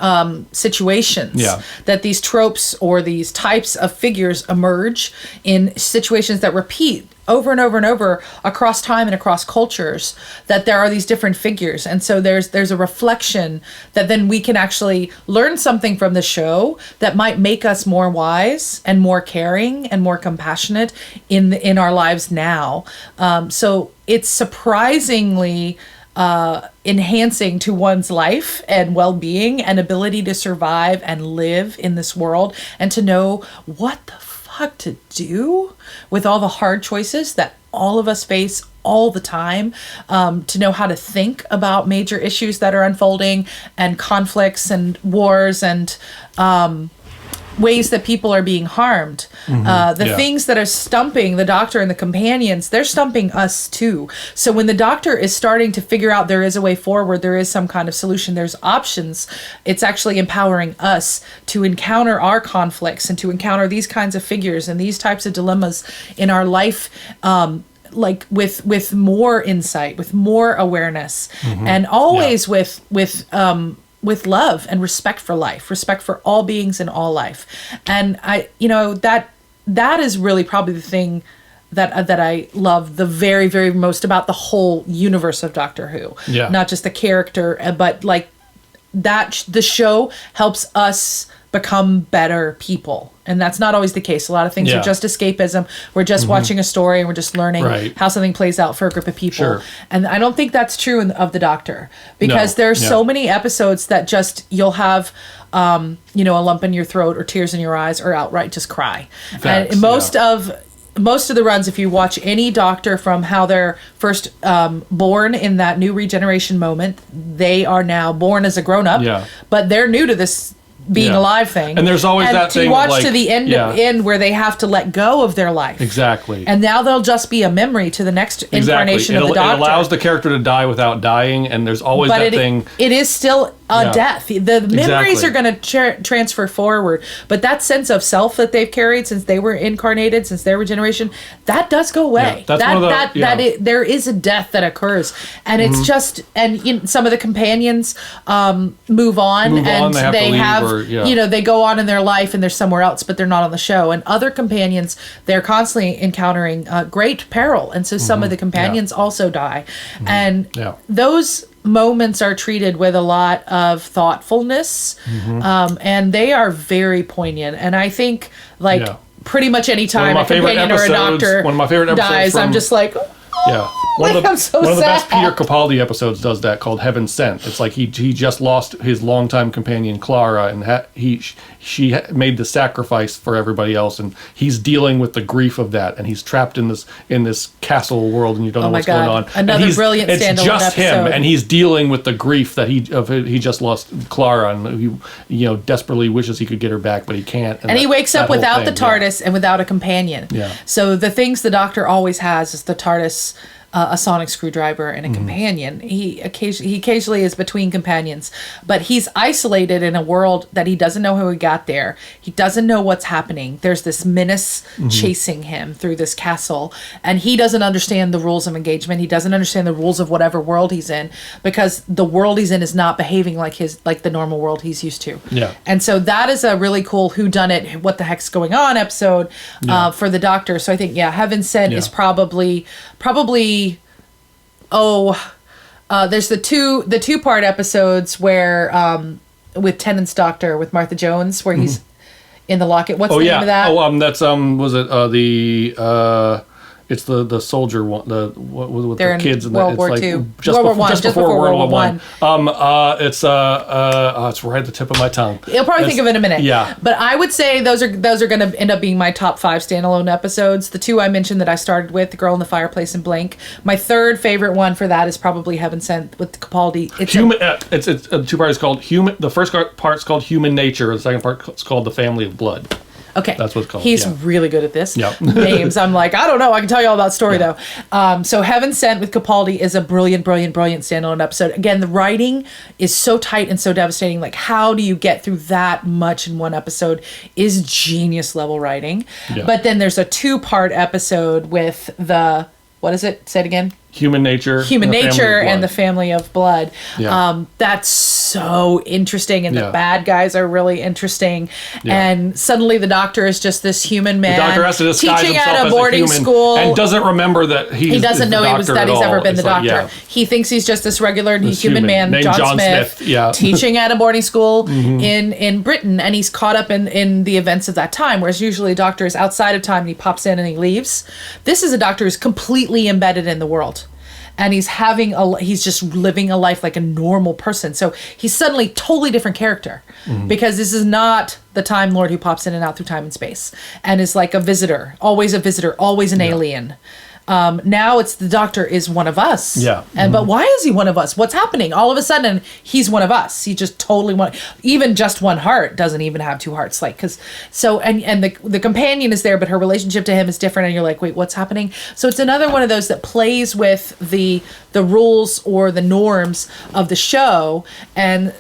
Speaker 2: situations. That these tropes or these types of figures emerge in situations that repeat over and over and over across time and across cultures, that there are these different figures. And so there's a reflection that then we can actually learn something from the show that might make us more wise and more caring and more compassionate in our lives now. So it's surprisingly enhancing to one's life and well-being and ability to survive and live in this world, and to know what the fuck to do with all the hard choices that all of us face all the time, to know how to think about major issues that are unfolding and conflicts and wars and ways that people are being harmed. Things that are stumping the Doctor and the companions, they're stumping us too. So when the Doctor is starting to figure out there is a way forward, there is some kind of solution, there's options, it's actually empowering us to encounter our conflicts and to encounter these kinds of figures and these types of dilemmas in our life, like with more insight, with more awareness, and always with love and respect for life, respect for all beings in all life. And that is really probably the thing that I love the very, very most about the whole universe of Doctor Who. Not just the character, but like the show helps us become better people. And that's not always the case. A lot of things are just escapism. We're just watching a story and we're just learning how something plays out for a group of people.
Speaker 1: Sure.
Speaker 2: And I don't think that's true of The Doctor, because there's so many episodes that just you'll have a lump in your throat or tears in your eyes or outright just cry.
Speaker 1: Facts,
Speaker 2: and most of the runs, if you watch any Doctor from how they're first born in that new regeneration moment, they are now born as a grown-up, but they're new to this being alive thing.
Speaker 1: And there's always that thing
Speaker 2: to watch
Speaker 1: like,
Speaker 2: to the end where they have to let go of their life.
Speaker 1: Exactly.
Speaker 2: And now they'll just be a memory to the next incarnation of the Doctor.
Speaker 1: It allows the character to die without dying, and there's always thing.
Speaker 2: It is still a death. The memories are going to transfer forward, but that sense of self that they've carried since they were incarnated, since their regeneration, that does go away. There is a death that occurs, and it's just some of the companions move on, and they have they go on in their life and they're somewhere else, but they're not on the show. And other companions, they're constantly encountering great peril, and so some of the companions also die, and those moments are treated with a lot of thoughtfulness, and they are very poignant. And I think pretty much any time a companion or a Doctor
Speaker 1: one of my favorite episodes
Speaker 2: dies, I'm just like, one of the best
Speaker 1: Peter Capaldi episodes does that, called Heaven Sent. It's like he just lost his longtime companion Clara, and she made the sacrifice for everybody else, and he's dealing with the grief of that, and he's trapped in this castle world, and you don't know what's going on.
Speaker 2: Another brilliant standalone episode. It's just him,
Speaker 1: and he's dealing with the grief that he just lost Clara, and he desperately wishes he could get her back, but he can't.
Speaker 2: And he wakes up without the TARDIS and without a companion.
Speaker 1: Yeah.
Speaker 2: So the things the Doctor always has is the TARDIS, a sonic screwdriver, and a companion. He occasionally is between companions, but he's isolated in a world that he doesn't know how he got there. He doesn't know what's happening. There's this menace chasing him through this castle, and he doesn't understand the rules of engagement. He doesn't understand the rules of whatever world he's in, because the world he's in is not behaving like the normal world he's used to.
Speaker 1: Yeah. And
Speaker 2: so that is a really cool whodunit, what the heck's going on episode for the Doctor. So I think Heaven Sent is probably there's the two-part episodes where with Tennant's Doctor, with Martha Jones, where he's in the locket. What's the name of that?
Speaker 1: That's was it the it's the soldier one, with the kids in
Speaker 2: World War II. Just before World War One.
Speaker 1: It's right at the tip of my tongue.
Speaker 2: You'll probably think of it in a minute.
Speaker 1: Yeah.
Speaker 2: But I would say those are going to end up being my top 5 standalone episodes. The two I mentioned that I started with, The Girl in the Fireplace and Blank. My third favorite one for that is probably Heaven Sent with Capaldi.
Speaker 1: It's a two parts called Human. The first part's called Human Nature. The second part's called The Family of Blood.
Speaker 2: Okay.
Speaker 1: That's what it's called.
Speaker 2: He's really good at this.
Speaker 1: Yep.
Speaker 2: Names. I'm like, I don't know. I can tell you all about story, though. So Heaven Sent with Capaldi is a brilliant, brilliant, brilliant standalone episode. Again, the writing is so tight and so devastating. Like, how do you get through that much in one episode is genius level writing. Yeah. But then there's a 2-part episode with what is it? Say it again.
Speaker 1: Human Nature
Speaker 2: and the Family of Blood.
Speaker 1: Yeah.
Speaker 2: That's so interesting, and the bad guys are really interesting.
Speaker 1: Yeah.
Speaker 2: And suddenly the Doctor is just this human man.
Speaker 1: The Doctor has to disguise
Speaker 2: teaching
Speaker 1: himself
Speaker 2: at a
Speaker 1: as
Speaker 2: boarding
Speaker 1: a human
Speaker 2: school,
Speaker 1: and doesn't remember that
Speaker 2: he doesn't know that he's ever been the Doctor.
Speaker 1: Yeah.
Speaker 2: He thinks he's just this regular human man,
Speaker 1: named John Smith. Yeah.
Speaker 2: teaching at a boarding school in Britain, and he's caught up in the events of that time. Whereas usually a Doctor is outside of time and he pops in and he leaves. This is a Doctor who's completely embedded in the world. And he's just living a life like a normal person. So he's suddenly totally different character, because this is not the Time Lord who pops in and out through time and space and is like a visitor, always an alien. Now it's the Doctor is one of us.
Speaker 1: Yeah.
Speaker 2: But why is he one of us? What's happening? All of a sudden, he's one of us. He just totally even just one heart doesn't even have 2 hearts. Like, and the companion is there, but her relationship to him is different. And you're like, wait, what's happening? So it's another one of those that plays with the rules or the norms of the show, and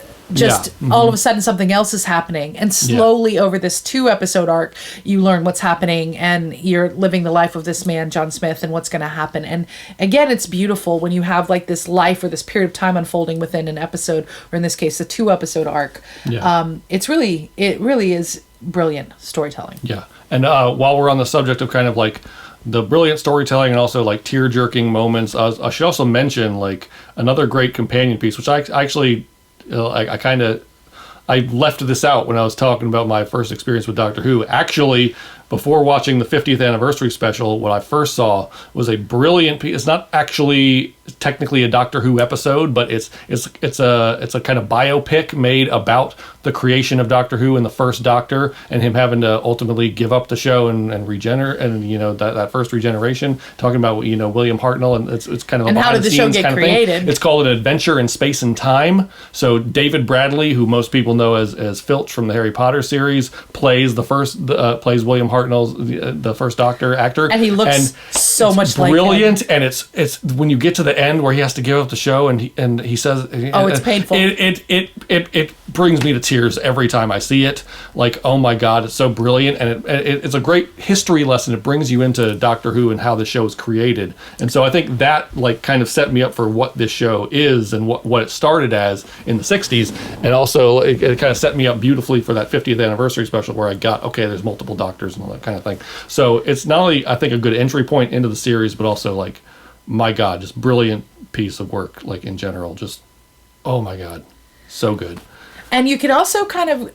Speaker 2: all of a sudden something else is happening, and slowly over this 2-episode arc you learn what's happening, and you're living the life of this man John Smith and what's going to happen. And again, it's beautiful when you have like this life or this period of time unfolding within an episode, or in this case a 2-episode arc. It really is brilliant storytelling.
Speaker 1: And while we're on the subject of kind of like the brilliant storytelling and also like tear-jerking moments, I should also mention like another great companion piece, which I actually I left this out when I was talking about my first experience with Doctor Who. Actually, before watching the 50th anniversary special, what I first saw was a brilliant piece. It's not actually technically a Doctor Who episode, but it's a kind of biopic made about the creation of Doctor Who and the first Doctor, and him having to ultimately give up the show and regenerate, and that first regeneration. Talking about William Hartnell, and it's kind of a
Speaker 2: and how did the show get created?
Speaker 1: It's called An Adventure in Space and Time. So David Bradley, who most people know as Filch from the Harry Potter series, plays plays William Hartnell's the first Doctor actor,
Speaker 2: and he looks so much like
Speaker 1: brilliant.
Speaker 2: him.
Speaker 1: And it's when you get to the end where he has to give up the show, and he says,
Speaker 2: "Oh, it's painful."
Speaker 1: It brings me to tears every time I see it. Like, oh my God, it's so brilliant, and it's a great history lesson. It brings you into Doctor Who and how the show is created, and so I think that kind of set me up for what this show is and what it started as in the '60s, and also it kind of set me up beautifully for that 50th anniversary special where I got there's multiple Doctors and all that kind of thing. So it's not only I think a good entry point into the series, but also my God, just brilliant piece of work in general. Just oh my God, so good.
Speaker 2: And you could also kind of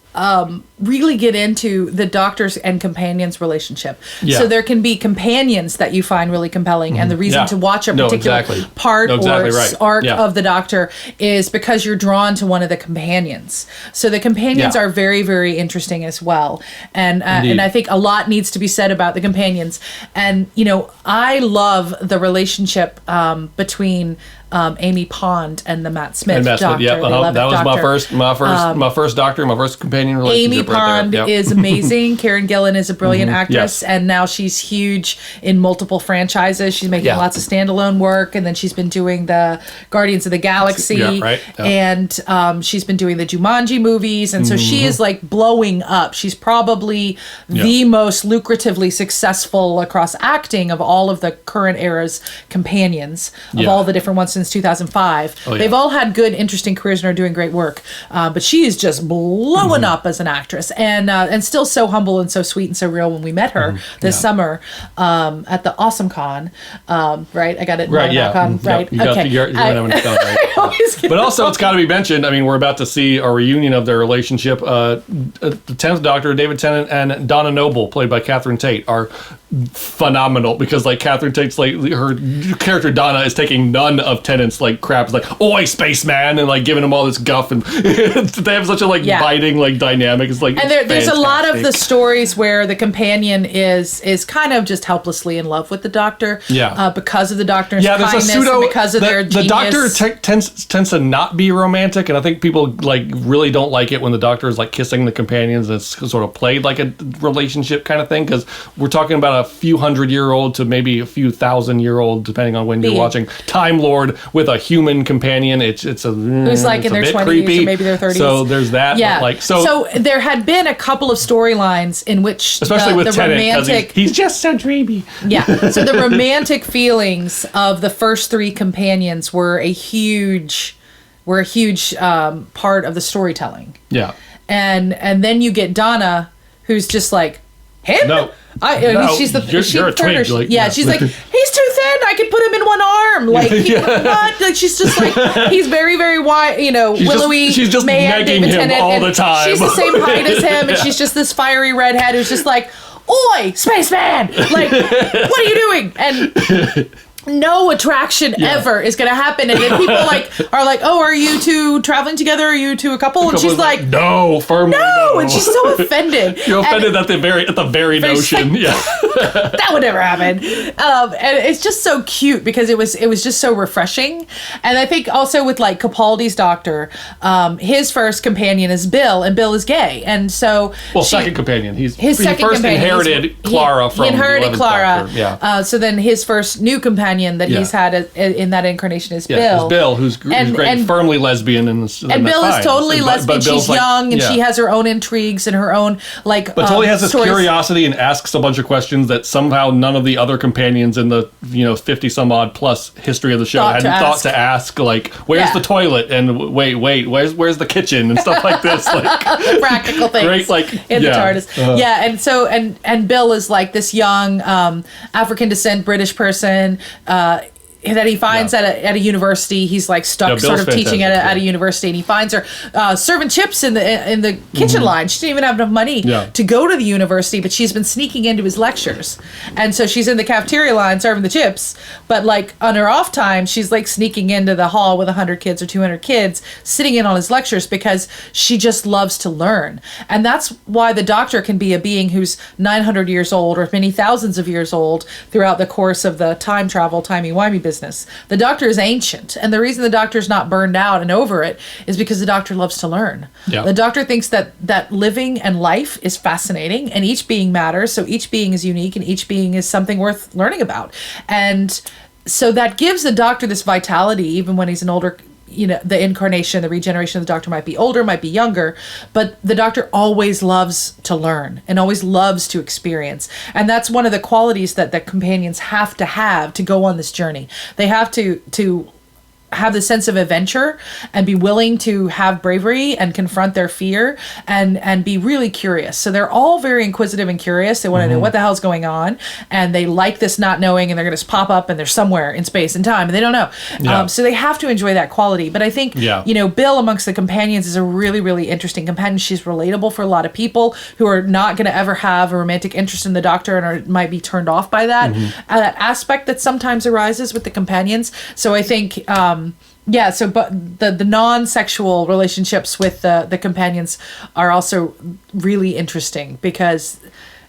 Speaker 2: really get into the Doctors and companions relationship.
Speaker 1: Yeah.
Speaker 2: So there can be companions that you find really compelling, and the reason to watch a particular part or arc of the Doctor is because you're drawn to one of the companions. So the companions are very, very interesting as well. And I think a lot needs to be said about the companions. And, I love the relationship between Amy Pond and the Matt Smith Doctor.
Speaker 1: That was my first Doctor, my first companion relationship.
Speaker 2: Amy Pond is amazing. Karen Gillan is a brilliant actress, and now she's huge in multiple franchises. She's making lots of standalone work, and then she's been doing the Guardians of the Galaxy, and she's been doing the Jumanji movies, and so she is blowing up. She's probably the most lucratively successful across acting of all of the current era's companions, of all the different ones since 2005. They've all had good, interesting careers and are doing great work, but she is just blowing up as an actress, and still so humble and so sweet and so real. When we met her this summer at the Awesome Con, right? I got it right. Right.
Speaker 1: But also, it's got to be mentioned. I mean, we're about to see a reunion of their relationship. The 10th Doctor, David Tennant, and Donna Noble, played by Catherine Tate, are phenomenal because Catherine Tate's her character Donna is taking none of Tennant's crap. It's oi, spaceman, and giving him all this guff, and they have such a biting dynamic. It's
Speaker 2: and there's a lot of the stories where the companion is kind of just helplessly in love with the Doctor, because of the Doctor's kindness, and because of their genius.
Speaker 1: The Doctor tends to not be romantic, and I think people really don't like it when the Doctor is kissing the companions, and it's sort of played like a relationship kind of thing, because we're talking about a few 100-year-old to maybe a few 1,000-year-old, depending on when you're watching, Time Lord with a human companion. It's who's in their 20s creepy.
Speaker 2: Or maybe their 30s.
Speaker 1: So there's that.
Speaker 2: Yeah.
Speaker 1: But
Speaker 2: so there had been a couple of storylines in which
Speaker 1: especially with
Speaker 2: the
Speaker 1: Tennant,
Speaker 2: romantic,
Speaker 1: he's just so dreamy.
Speaker 2: Yeah. So the romantic feelings of the first three companions were a huge part of the storytelling.
Speaker 1: Yeah.
Speaker 2: And then you get Donna, who's just him.
Speaker 1: No.
Speaker 2: She's
Speaker 1: you're a twig.
Speaker 2: She's he's too thin. I could put him in one arm. What? She's just he's very, very wide. Willowy.
Speaker 1: She's just
Speaker 2: man,
Speaker 1: negging
Speaker 2: David
Speaker 1: him
Speaker 2: Tennant,
Speaker 1: all the time.
Speaker 2: She's the same height as him, and she's just this fiery redhead who's just oi, spaceman! What are you doing? And no attraction ever is going to happen, and then people are oh, are you two traveling together? Are you two a couple? And she's
Speaker 1: no, firmly no.
Speaker 2: And she's so offended.
Speaker 1: You're offended at the very notion.
Speaker 2: That would never happen. And it's just so cute because it was just so refreshing. And I think also with Capaldi's Doctor, his first companion is Bill, and Bill is gay, and so
Speaker 1: second companion. He first
Speaker 2: companion.
Speaker 1: Inherited Clara from
Speaker 2: he inherited
Speaker 1: the 11th
Speaker 2: Clara.
Speaker 1: Doctor.
Speaker 2: So then his first new companion that he's had in that incarnation is Bill.
Speaker 1: Yeah, it's Bill, who's great, and firmly lesbian, and
Speaker 2: Bill is totally lesbian. She's young, and she has her own intrigues and her own
Speaker 1: but totally has this curiosity and asks a bunch of questions that somehow none of the other companions in the 50 some odd plus history of the show hadn't thought to ask. Where's the toilet, and wait, where's the kitchen, and stuff like this.
Speaker 2: Practical things.
Speaker 1: Great,
Speaker 2: in the TARDIS. And so and Bill is this young African descent British person. that he finds at a university. He's like stuck sort of teaching at a university, and he finds her serving chips in the kitchen line. She didn't even have enough money to go to the university, but she's been sneaking into his lectures. And so she's in the cafeteria line serving the chips, but like on her off time, she's like sneaking into the hall with 100 kids or 200 kids sitting in on his lectures because she just loves to learn. And that's why the Doctor can be a being who's 900 years old or many thousands of years old throughout the course of the time travel, timey-wimey business. The Doctor is ancient, and the reason the Doctor's not burned out and over it is because the Doctor loves to learn. The Doctor thinks that living and life is fascinating, and each being matters, so each being is unique, and each being is something worth learning about. And so that gives the Doctor this vitality, even when he's an older, the incarnation, the regeneration of the Doctor might be older, might be younger, but the Doctor always loves to learn and always loves to experience. And that's one of the qualities that the companions have to go on this journey. They have to have the sense of adventure and be willing to have bravery and confront their fear and be really curious. So they're all very inquisitive and curious. They want to know what the hell's going on, and they like this not knowing, and they're going to just pop up and they're somewhere in space and time and they don't know. So they have to enjoy that quality. But I think, Bill amongst the companions is a really, really interesting companion. She's relatable for a lot of people who are not going to ever have a romantic interest in the Doctor and might be turned off by that aspect that sometimes arises with the companions. So I think, but the non-sexual relationships with the companions are also really interesting because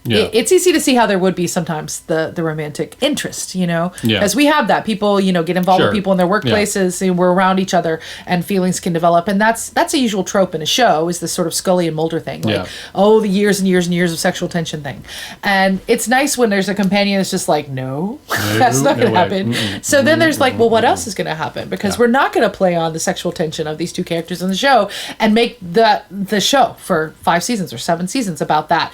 Speaker 2: it's easy to see how there would be sometimes the romantic interest, because we have that. People, get involved with people in their workplaces, and we're around each other, and feelings can develop. And that's a usual trope in a show, is this sort of Scully and Mulder thing. Like, the years and years and years of sexual tension thing. And it's nice when there's a companion that's just like, no, that's not going to happen. So then there's like, well, what else is going to happen? Because we're not going to play on the sexual tension of these two characters in the show and make the show for 5 seasons or 7 seasons about that.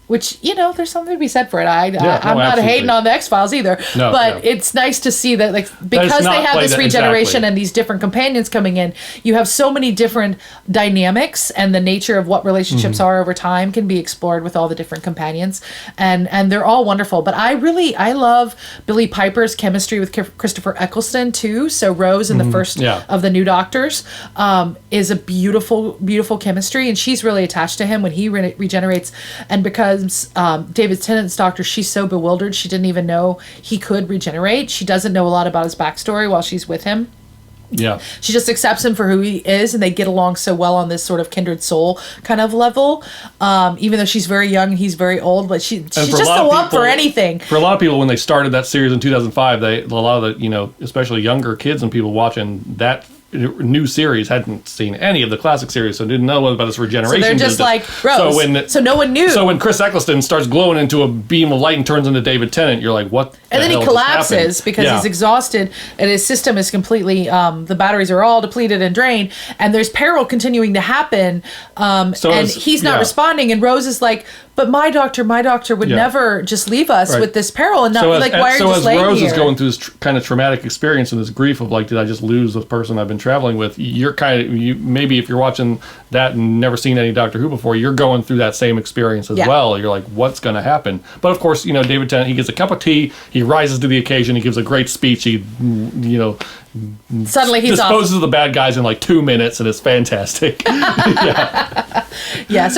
Speaker 2: Which, there's something to be said for it. I'm not hating on the X-Files either. But it's nice to see that, because they have this regeneration and these different companions coming in, you have so many different dynamics, and the nature of what relationships are over time can be explored with all the different companions. And they're all wonderful. But I love Billie Piper's chemistry with Christopher Eccleston, too. So Rose in the first of the new Doctors is a beautiful, beautiful chemistry. And she's really attached to him when he regenerates. And because David Tennant's Doctor, she's so bewildered she didn't even know he could regenerate. She doesn't know a lot about his backstory while she's with him. She just accepts him for who he is, and they get along so well on this sort of kindred soul kind of level. Even though she's very young and he's very old, but she's just so up for anything. For
Speaker 1: a lot of people, when they started that series in 2005, a lot of the, especially younger kids and people watching that new series hadn't seen any of the classic series, so didn't know about this regeneration.
Speaker 2: So they're just like, Rose. So no one knew.
Speaker 1: So when Chris Eccleston starts glowing into a beam of light and turns into David Tennant, you're like, what?
Speaker 2: And then he collapses because he's exhausted, and his system is completely, the batteries are all depleted and drained, and there's peril continuing to happen, and he's not responding, and Rose is like, but my doctor would never just leave us with this peril, and not why are you just laying here? So as Rose is going through this kind of traumatic experience and this grief of did I just lose the person I've been traveling with? You're maybe if you're watching that and never seen any Doctor Who before, you're going through that same experience as well. You're like, what's going to happen? But of course, David Tennant, he gets a cup of tea, he rises to the occasion, he gives a great speech, he suddenly he
Speaker 1: disposes of the bad guys in 2 minutes, and it's fantastic.
Speaker 2: So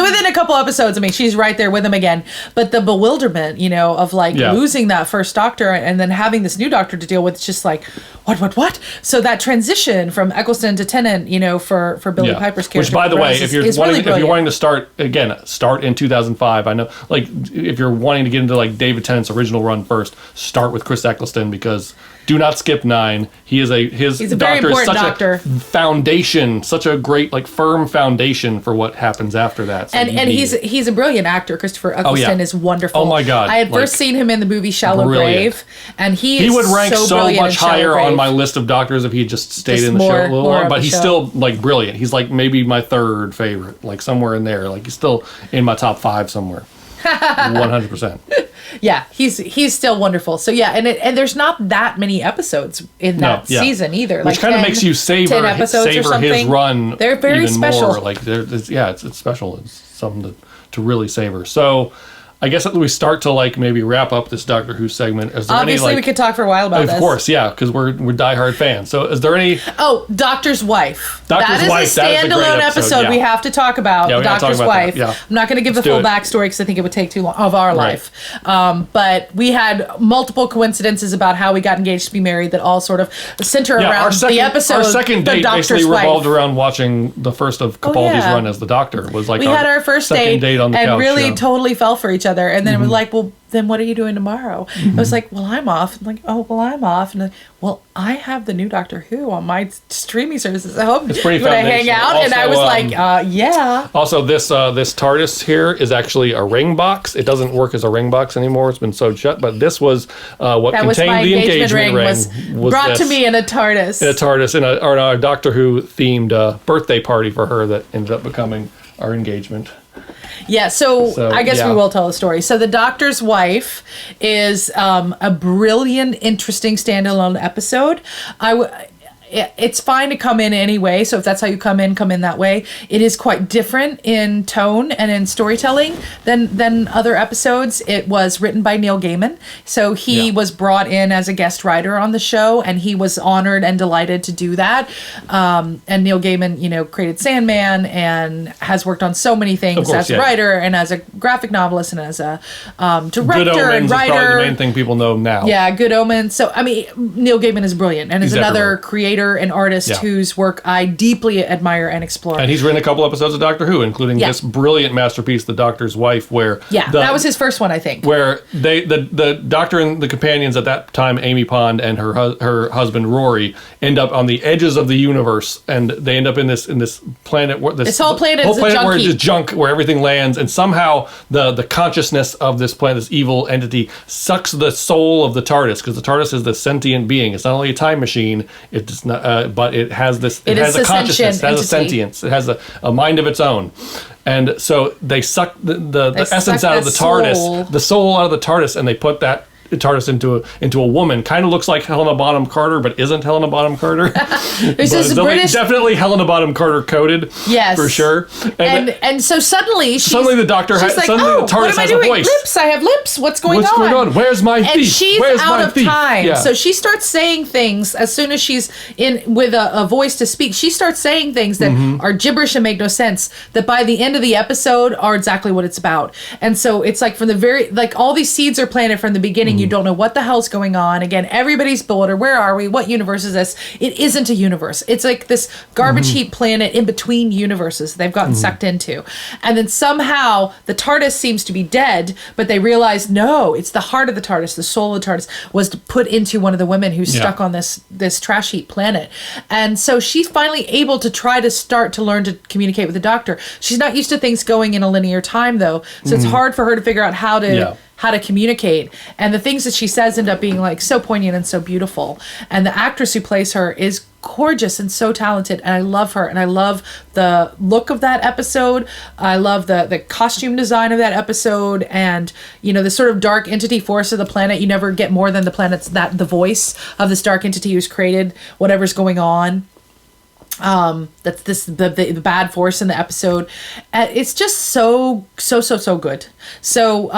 Speaker 2: within a couple episodes, she's right there with him again. But the bewilderment, of losing that first Doctor and then having this new Doctor to deal with, it's just like, what? So that transition from Eccleston to Tennant, for Billie Piper's character.
Speaker 1: Which, by the way, if you're wanting to start in 2005. I know, if you're wanting to get into David Tennant's original run first, start with Chris Eccleston, because do not skip 9. He's a
Speaker 2: very important Doctor.
Speaker 1: A foundation, such a great firm foundation for what happens after that. So
Speaker 2: and he's a brilliant actor. Christopher Eccleston is wonderful.
Speaker 1: Oh my God!
Speaker 2: I had first seen him in the movie Shallow Grave, and he
Speaker 1: would rank so much higher on my list of Doctors if he had just stayed in the show a little longer. But he's still brilliant. He's maybe my third favorite, somewhere in there. He's still in my top 5 somewhere. 100%.
Speaker 2: Yeah, he's still wonderful. So and there's not that many episodes in that season either.
Speaker 1: Which kind of makes you savor his run.
Speaker 2: They're very
Speaker 1: even
Speaker 2: special.
Speaker 1: More. It's special. It's something to really savor. So I guess we start to like maybe wrap up this Doctor Who segment. Is there
Speaker 2: Obviously,
Speaker 1: any,
Speaker 2: we could talk for a while about this.
Speaker 1: Of course, yeah, because we're diehard fans. So, is there any?
Speaker 2: Oh, Doctor's Wife.
Speaker 1: Doctor's Wife.
Speaker 2: That is a standalone episode.
Speaker 1: Yeah.
Speaker 2: We have to talk about Doctor's Wife.
Speaker 1: Yeah.
Speaker 2: I'm not going to give the full backstory because I think it would take too long of our life. But we had multiple coincidences about how we got engaged to be married that all sort of center around the episode.
Speaker 1: Our second date basically revolved around watching the first of Capaldi's run as the Doctor. Was like
Speaker 2: we had our first date
Speaker 1: on the
Speaker 2: and
Speaker 1: couch,
Speaker 2: really totally fell for each other, and then it was like, well, then what are you doing tomorrow? I was like, well, I'm off. I'm like, oh, well, I'm off. And well, I have the new Doctor Who on my streaming services at home.
Speaker 1: It's pretty
Speaker 2: fun. I hang out, also, and I was like, yeah.
Speaker 1: Also, this TARDIS here is actually a ring box. It doesn't work as a ring box anymore. It's been sewed shut. But this was what
Speaker 2: that
Speaker 1: contained the engagement ring.
Speaker 2: Was brought to me in a TARDIS.
Speaker 1: In a Doctor Who themed birthday party for her that ended up becoming our engagement.
Speaker 2: Yeah, so I guess we will tell a story. So The Doctor's Wife is a brilliant, interesting standalone episode. It's fine to come in anyway, so if that's how you come in that way. It is quite different in tone and in storytelling than other episodes. It was written by Neil Gaiman, so he was brought in as a guest writer on the show, and he was honored and delighted to do that. And Neil Gaiman, created Sandman and has worked on so many things as a writer and as a graphic novelist and as a director
Speaker 1: Good Omens
Speaker 2: and writer.
Speaker 1: Is probably the main thing people know now.
Speaker 2: Yeah, Good Omens. So, I mean, Neil Gaiman is brilliant and is another creator and artist whose work I deeply admire and explore.
Speaker 1: And he's written a couple episodes of Doctor Who, including this brilliant masterpiece, The Doctor's Wife, where
Speaker 2: that was his first one, I think.
Speaker 1: Where the Doctor and the companions at that time, Amy Pond and her husband Rory, end up on the edges of the universe, and they end up in this planet where this
Speaker 2: whole planet is
Speaker 1: where it's just junk, where everything lands, and somehow the consciousness of this planet, this evil entity, sucks the soul of the TARDIS, because the TARDIS is this sentient being. It's not only a time machine. It's not, but it has this. It has a consciousness. It has a sentience. It has a mind of its own. And so they suck the essence out of the TARDIS, the soul out of the TARDIS, and they put that TARDIS into a woman. Kind of looks like Helena Bonham Carter, but isn't Helena Bonham Carter.
Speaker 2: There's this British,
Speaker 1: definitely Helena Bonham Carter coded.
Speaker 2: Yes,
Speaker 1: for sure.
Speaker 2: And so suddenly
Speaker 1: the Doctor has the TARDIS has a voice.
Speaker 2: Lips. I have lips. What's going on?
Speaker 1: Where's my thief?
Speaker 2: And she's out of time.
Speaker 1: Yeah.
Speaker 2: So she starts saying things as soon as she's in with a voice to speak. She starts saying things that are gibberish and make no sense. That by the end of the episode are exactly what it's about. And so it's like from the all these seeds are planted from the beginning. You don't know what the hell's going on. Again, everybody's bewildered. Where are we? What universe is this? It isn't a universe. It's like this garbage heap planet in between universes they've gotten sucked into. And then somehow the TARDIS seems to be dead, but they realize, no, it's the heart of the TARDIS, the soul of the TARDIS was put into one of the women who's stuck on this trash heap planet. And so she's finally able to try to start to learn to communicate with the Doctor. She's not used to things going in a linear time, though, so it's hard for her to figure out how to communicate. And the things that she says end up being like so poignant and so beautiful. And the actress who plays her is gorgeous and so talented, and I love her, and I love the look of that episode. I love the costume design of that episode, and the sort of dark entity force of the planet. You never get more than the planet's the voice of this dark entity who's created whatever's going on. That's the bad force in the episode. It's just so good. So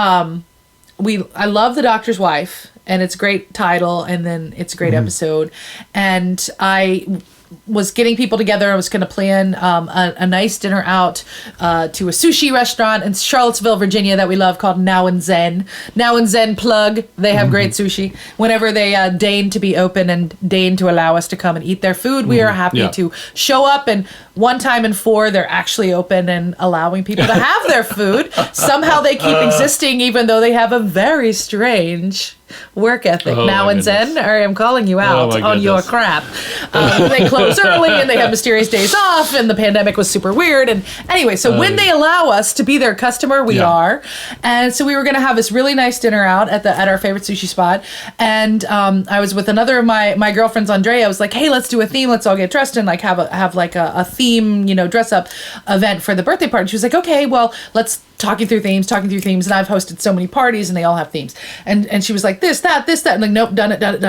Speaker 2: I love The Doctor's Wife, and it's a great title, and then it's a great episode. And I was getting people together. I was going to plan a nice dinner out to a sushi restaurant in Charlottesville, Virginia that we love called Now and Zen. Now and Zen plug. They have great sushi. Whenever they deign to be open and deign to allow us to come and eat their food, we are happy to show up. And one time in 4, they're actually open and allowing people to have their food. Somehow they keep existing, even though they have a very strange work ethic. Now and Zen, or I'm calling you out on your crap. They close early and they have mysterious days off, and the pandemic was super weird. And anyway, so when they allow us to be their customer, we are. And so we were going to have this really nice dinner out at our favorite sushi spot. And I was with another of my girlfriends, Andrea. I was like, hey, let's do a theme. Let's all get dressed and have a theme, dress up event for the birthday party. She was like, okay, well, let's talking through themes. And I've hosted so many parties and they all have themes. And she was like, this, that. I'm like, nope, done it. And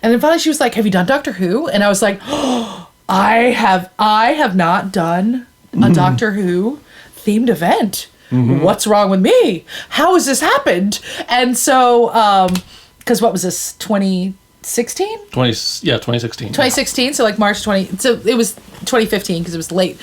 Speaker 2: then finally she was like, have you done Doctor Who? And I was like, oh, I have not done a Doctor Who themed event. what's wrong with me? How has this happened? And so, because what was this, 2016?
Speaker 1: 2016.
Speaker 2: 2016, so like March 20, so it was 2015 because it was late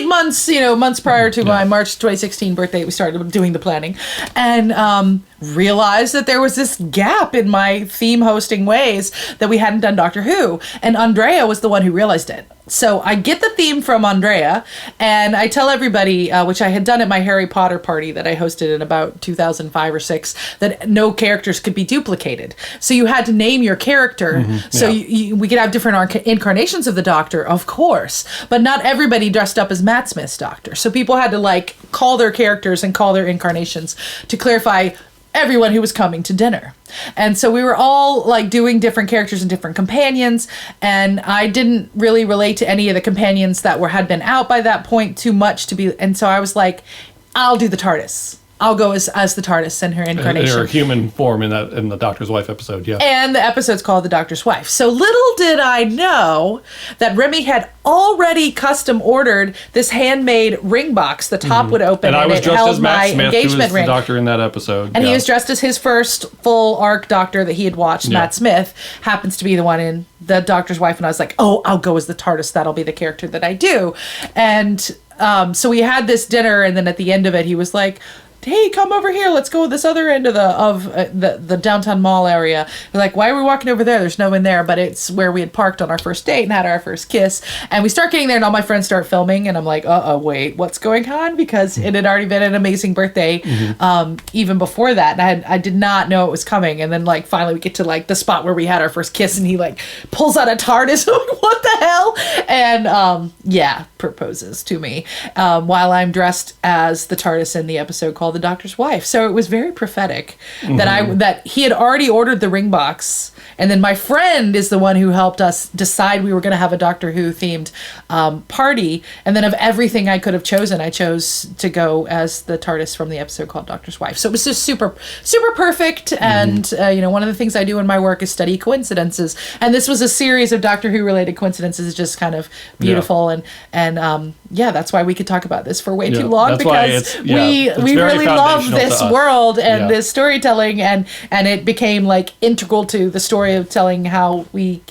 Speaker 2: months, months prior to my March 2016 birthday, we started doing the planning, and realized that there was this gap in my theme hosting ways that we hadn't done Doctor Who, and Andrea was the one who realized it. So I get the theme from Andrea, and I tell everybody, which I had done at my Harry Potter party that I hosted in about 2005 or 6, that no characters could be duplicated. So you had to name your character. So we could have different incarnations of the Doctor, of course, but not everybody dressed up as Matt Smith's Doctor. So people had to like call their characters and call their incarnations to clarify everyone who was coming to dinner. And so we were all like doing different characters and different companions, and I didn't really relate to any of the companions that had been out by that point too much to be, and so I was like, I'll do the TARDIS. I'll go as the TARDIS in her incarnation.
Speaker 1: In her human form in the Doctor's Wife episode, yeah.
Speaker 2: And the episode's called The Doctor's Wife. So little did I know that Remy had already custom ordered this handmade ring box. The top would open, and
Speaker 1: I was
Speaker 2: it
Speaker 1: dressed
Speaker 2: held
Speaker 1: as Matt
Speaker 2: my
Speaker 1: Smith,
Speaker 2: engagement
Speaker 1: who was
Speaker 2: ring.
Speaker 1: the Doctor in that episode.
Speaker 2: And he was dressed as his first full arc Doctor that he had watched. Matt Smith happens to be the one in The Doctor's Wife, and I was like, oh, I'll go as the TARDIS. That'll be the character that I do. And so we had this dinner, and then at the end of it, he was like, hey, come over here. Let's go this other end of the downtown mall area. We're like, why are we walking over there? There's no one there, but it's where we had parked on our first date and had our first kiss. And we start getting there, and all my friends start filming, and I'm like, wait, what's going on? Because it had already been an amazing birthday, even before that. And I did not know it was coming. And then like finally we get to like the spot where we had our first kiss, and he like pulls out a TARDIS. I'm like, what the hell? And proposes to me while I'm dressed as the TARDIS in the episode called The Doctor's Wife. So it was very prophetic that he had already ordered the ring box, and then my friend is the one who helped us decide we were going to have a Doctor Who themed party. And then of everything I could have chosen, I chose to go as the TARDIS from the episode called Doctor's Wife. So it was just super perfect. And one of the things I do in my work is study coincidences, and this was a series of Doctor Who related coincidences, just kind of beautiful. And that's why we could talk about this for way too long, because we really love this world and this storytelling, and it became like integral to the story of telling how we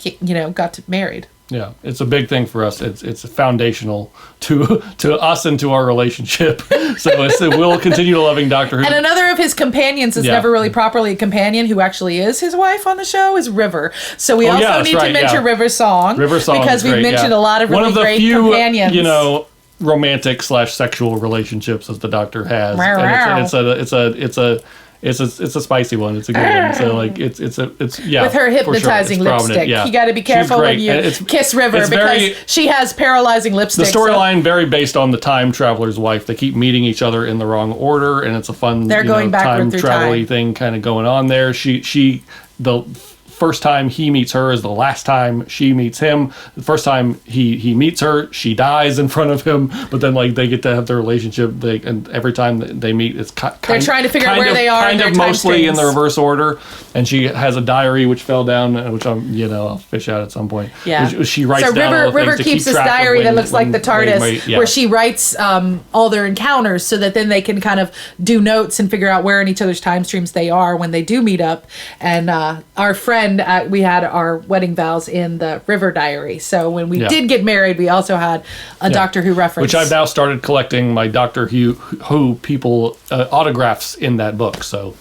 Speaker 2: got married.
Speaker 1: Yeah, it's a big thing for us. It's foundational to us and to our relationship. So we'll continue loving Doctor Who.
Speaker 2: And another of his companions is never really properly a companion, who actually is his wife on the show, is River. So we also need to mention River's song. River's song, because we've mentioned a lot of really great companions.
Speaker 1: One of the few, romantic / sexual relationships that the Doctor has. And it's a spicy one. It's a good one. So like it's
Speaker 2: with her hypnotizing lipstick.
Speaker 1: Yeah.
Speaker 2: You got to be careful when you kiss River, because she has paralyzing lipstick.
Speaker 1: The storyline very based on the time traveler's wife. They keep meeting each other in the wrong order, and it's a fun time travel-y thing kind of going on there. The first time he meets her is the last time she meets him. The first time he meets her, she dies in front of him, but then like they get to have their relationship. And every time they meet, it's
Speaker 2: they're trying to figure out where they are.
Speaker 1: Kind of mostly in the reverse order. And she has a diary which fell down, which I'll fish out at some point.
Speaker 2: Yeah,
Speaker 1: she writes down all the
Speaker 2: River keeps this diary that looks like the TARDIS, where she writes all their encounters, so that then they can kind of do notes and figure out where in each other's time streams they are when they do meet up. And our friend. We had our wedding vows in the River diary. So when we did get married, we also had a Doctor Who reference.
Speaker 1: Which I've now started collecting my Doctor Who people autographs in that book. So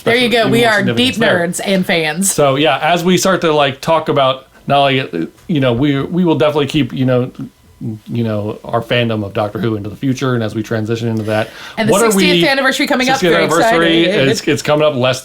Speaker 2: there you go. We are deep nerds and fans.
Speaker 1: So as we start to like talk about, not only, we will definitely keep, our fandom of Doctor Who into the future, and as we transition into that,
Speaker 2: and the 60th anniversary coming up, very exciting.
Speaker 1: It's coming up less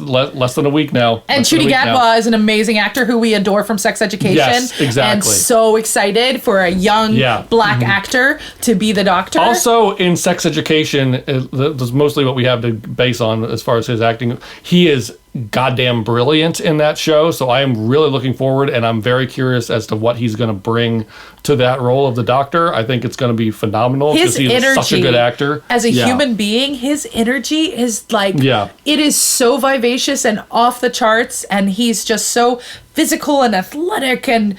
Speaker 1: than a week now.
Speaker 2: And Ncuti Gatwa is an amazing actor who we adore from Sex Education.
Speaker 1: Yes, exactly.
Speaker 2: And so excited for a young black actor to be the Doctor.
Speaker 1: Also in Sex Education, that's mostly what we have to base on as far as his acting. He is goddamn brilliant in that show, so I am really looking forward, and I'm very curious as to what he's going to bring to that role of the Doctor. I think it's going to be phenomenal, because he's such a good actor.
Speaker 2: As a human being, his energy is like, it is so vivacious and off the charts, and he's just so physical and athletic and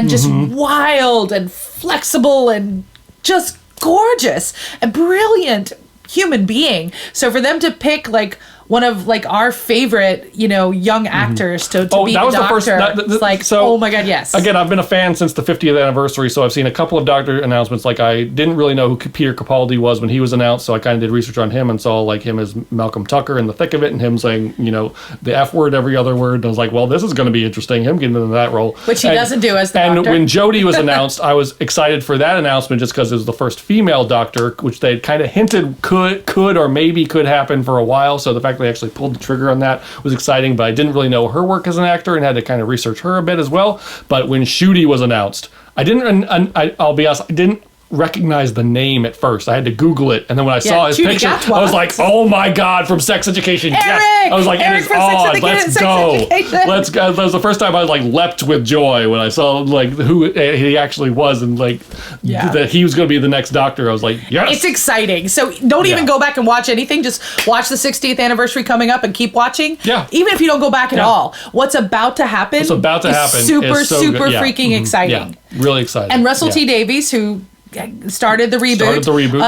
Speaker 2: just wild and flexible and just gorgeous and brilliant human being. So for them to pick like one of like our favorite, young actors to be
Speaker 1: that
Speaker 2: the
Speaker 1: was
Speaker 2: Doctor,
Speaker 1: the first.
Speaker 2: it's like,
Speaker 1: so,
Speaker 2: oh my God, yes.
Speaker 1: Again, I've been a fan since the 50th anniversary, so I've seen a couple of Doctor announcements. Like, I didn't really know who Peter Capaldi was when he was announced, so I kind of did research on him and saw like him as Malcolm Tucker in the thick of it, and him saying, the F word every other word. And I was like, well, this is going to be interesting. Him getting into that role,
Speaker 2: which he doesn't do as the Doctor.
Speaker 1: And when Jodie was announced, I was excited for that announcement just because it was the first female Doctor, which they had kind of hinted could or maybe could happen for a while. So the fact they actually pulled the trigger on that was exciting, but I didn't really know her work as an actor and had to kind of research her a bit as well. But when Ncuti was announced, I'll be honest, I didn't recognize the name at first. I had to Google it, and then when I saw his picture, I was like, "Oh my God!" From Sex Education,
Speaker 2: Eric!
Speaker 1: Yes! I was like,
Speaker 2: Eric
Speaker 1: "It is on! Let's go! Let's go!" That was the first time I like leapt with joy when I saw like who he actually was, and like that he was going to be the next Doctor. I was like, "Yes!"
Speaker 2: It's exciting. So don't even go back and watch anything. Just watch the 60th anniversary coming up and keep watching.
Speaker 1: Yeah.
Speaker 2: Even if you don't go back at all, what's about to happen?
Speaker 1: What's about to happen?
Speaker 2: Super,
Speaker 1: so
Speaker 2: super
Speaker 1: good.
Speaker 2: freaking exciting.
Speaker 1: Yeah, really exciting.
Speaker 2: And Russell T Davies, who started the reboot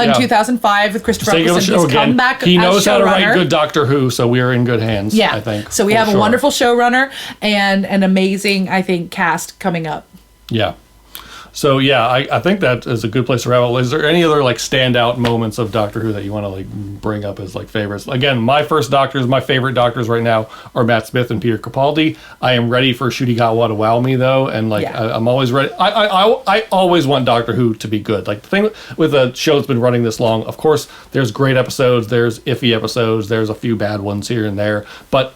Speaker 2: in 2005 with Christopher Eccleston. He's come back.
Speaker 1: He knows how to write
Speaker 2: showrunner.
Speaker 1: Good Doctor Who, so we are in good hands.
Speaker 2: Yeah,
Speaker 1: I think.
Speaker 2: So we have a wonderful showrunner and an amazing, I think, cast coming up.
Speaker 1: Yeah. So yeah, I think that is a good place to wrap up. Is there any other like standout moments of Doctor Who that you want to like bring up as like favorites? Again, my favorite Doctors right now are Matt Smith and Peter Capaldi. I am ready for Ncuti Gatwa to wow me though, and like I'm always ready. I always want Doctor Who to be good. Like the thing with a show that's been running this long, of course, there's great episodes, there's iffy episodes, there's a few bad ones here and there, but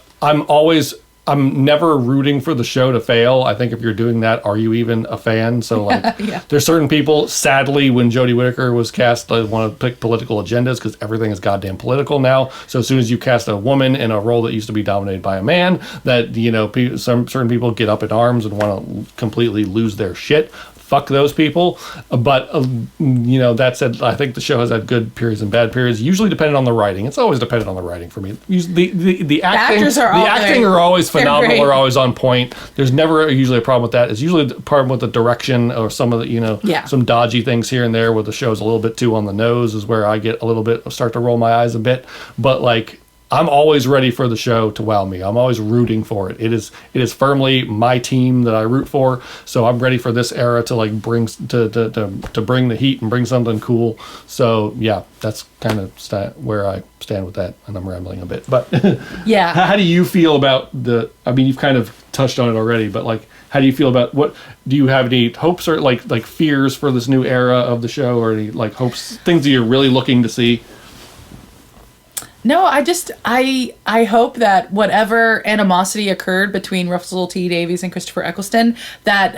Speaker 1: I'm never rooting for the show to fail. I think if you're doing that, are you even a fan? So like, there's certain people, sadly, when Jodie Whittaker was cast, they want to pick political agendas because everything is goddamn political now. So as soon as you cast a woman in a role that used to be dominated by a man, that, some certain people get up in arms and want to completely lose their shit. Fuck those people. But, that said, I think the show has had good periods and bad periods, usually dependent on the writing. It's always dependent on the writing for me. The acting are always phenomenal, or always on point. There's never usually a problem with that. It's usually a problem with the direction or some of the, some dodgy things here and there where the show's a little bit too on the nose is where I get a little bit, start to roll my eyes a bit. But like, I'm always ready for the show to wow me. I'm always rooting for it. It is firmly my team that I root for. So I'm ready for this era to like bring to bring the heat and bring something cool. So yeah, that's kind of where I stand with that. And I'm rambling a bit, but
Speaker 2: yeah.
Speaker 1: How do you feel about you've kind of touched on it already, but like, how do you feel about do you have any hopes or like fears for this new era of the show, or any like hopes, things that you're really looking to see?
Speaker 2: No, I hope that whatever animosity occurred between Russell T Davies and Christopher Eccleston, that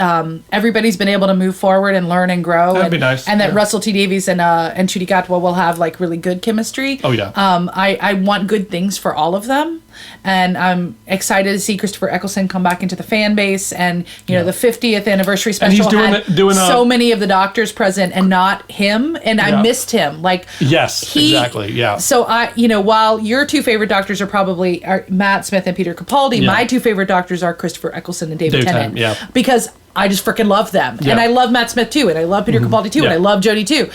Speaker 2: everybody's been able to move forward and learn and grow.
Speaker 1: That'd be nice.
Speaker 2: And that Russell T Davies and Ncuti Gatwa will have like really good chemistry.
Speaker 1: Oh yeah.
Speaker 2: I want good things for all of them. And I'm excited to see Christopher Eccleston come back into the fan base, and the 50th anniversary special had so many of the Doctors present and not him, and I missed him. Like
Speaker 1: exactly. Yeah.
Speaker 2: So while your two favorite Doctors are Matt Smith and Peter Capaldi, my two favorite Doctors are Christopher Eccleston and David Tennant.
Speaker 1: Yeah.
Speaker 2: Because I just freaking love them, and I love Matt Smith too, and I love Peter Capaldi too, and I love Jodie too.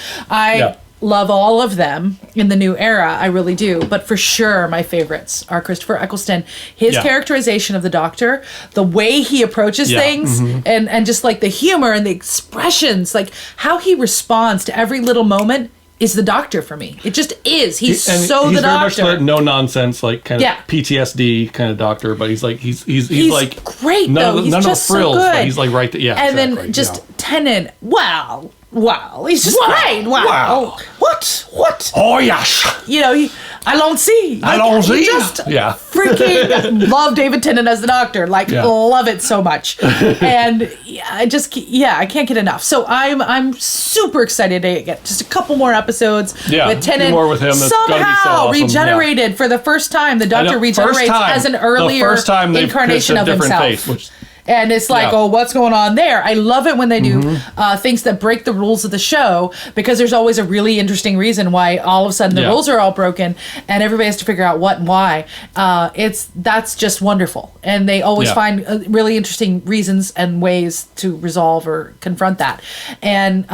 Speaker 2: Love all of them in the new era, I really do. But for sure, my favorites are Christopher Eccleston. His characterization of the Doctor, the way he approaches things, and just like the humor and the expressions, like how he responds to every little moment is the Doctor for me. It just is. He's the Doctor. He's very much the no nonsense, like kind of PTSD kind of Doctor, but he's like he's like great though. He's just so good.
Speaker 1: But he's like right there. Yeah.
Speaker 2: And then just Tennant. Wow, he's just great. Wow. What?
Speaker 1: Oh yes.
Speaker 2: I don't see. Just freaking love David Tennant as the Doctor. Love it so much. And I can't get enough. So I'm super excited to get just a couple more episodes with Tennant.
Speaker 1: More with him.
Speaker 2: Somehow regenerated for the first time. The Doctor regenerates as an earlier incarnation of himself. And it's like,
Speaker 1: Yeah.
Speaker 2: oh, what's going on there? I love it when they do things that break the rules of the show, because there's always a really interesting reason why all of a sudden the
Speaker 1: Yeah.
Speaker 2: rules are all broken and everybody has to figure out what and why. That's just wonderful. And they always
Speaker 1: Yeah.
Speaker 2: find really interesting reasons and ways to resolve or confront that. And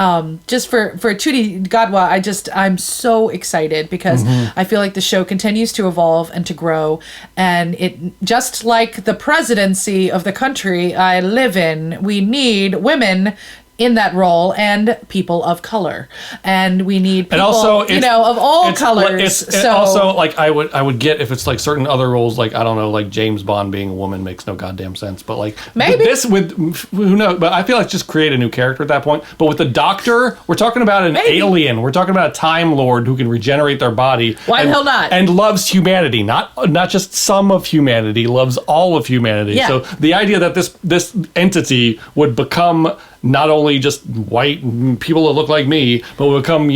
Speaker 2: just for Chudi Gadwa, I'm so excited because I feel like the show continues to evolve and to grow. And it, just like the presidency of the country I live in, we need women in that role and people of color, and we need people,
Speaker 1: And also,
Speaker 2: of all colors.
Speaker 1: It's also like I would get if it's like certain other roles, like I don't know, like James Bond being a woman makes no goddamn sense. But like
Speaker 2: Maybe.
Speaker 1: this with who knows? But I feel like just create a new character at that point. But with the Doctor, we're talking about an alien. We're talking about a Time Lord who can regenerate their body.
Speaker 2: Why the hell not?
Speaker 1: And loves humanity, not just some of humanity, loves all of humanity.
Speaker 2: Yeah.
Speaker 1: So the idea that this entity would become not only just white people that look like me, but will become,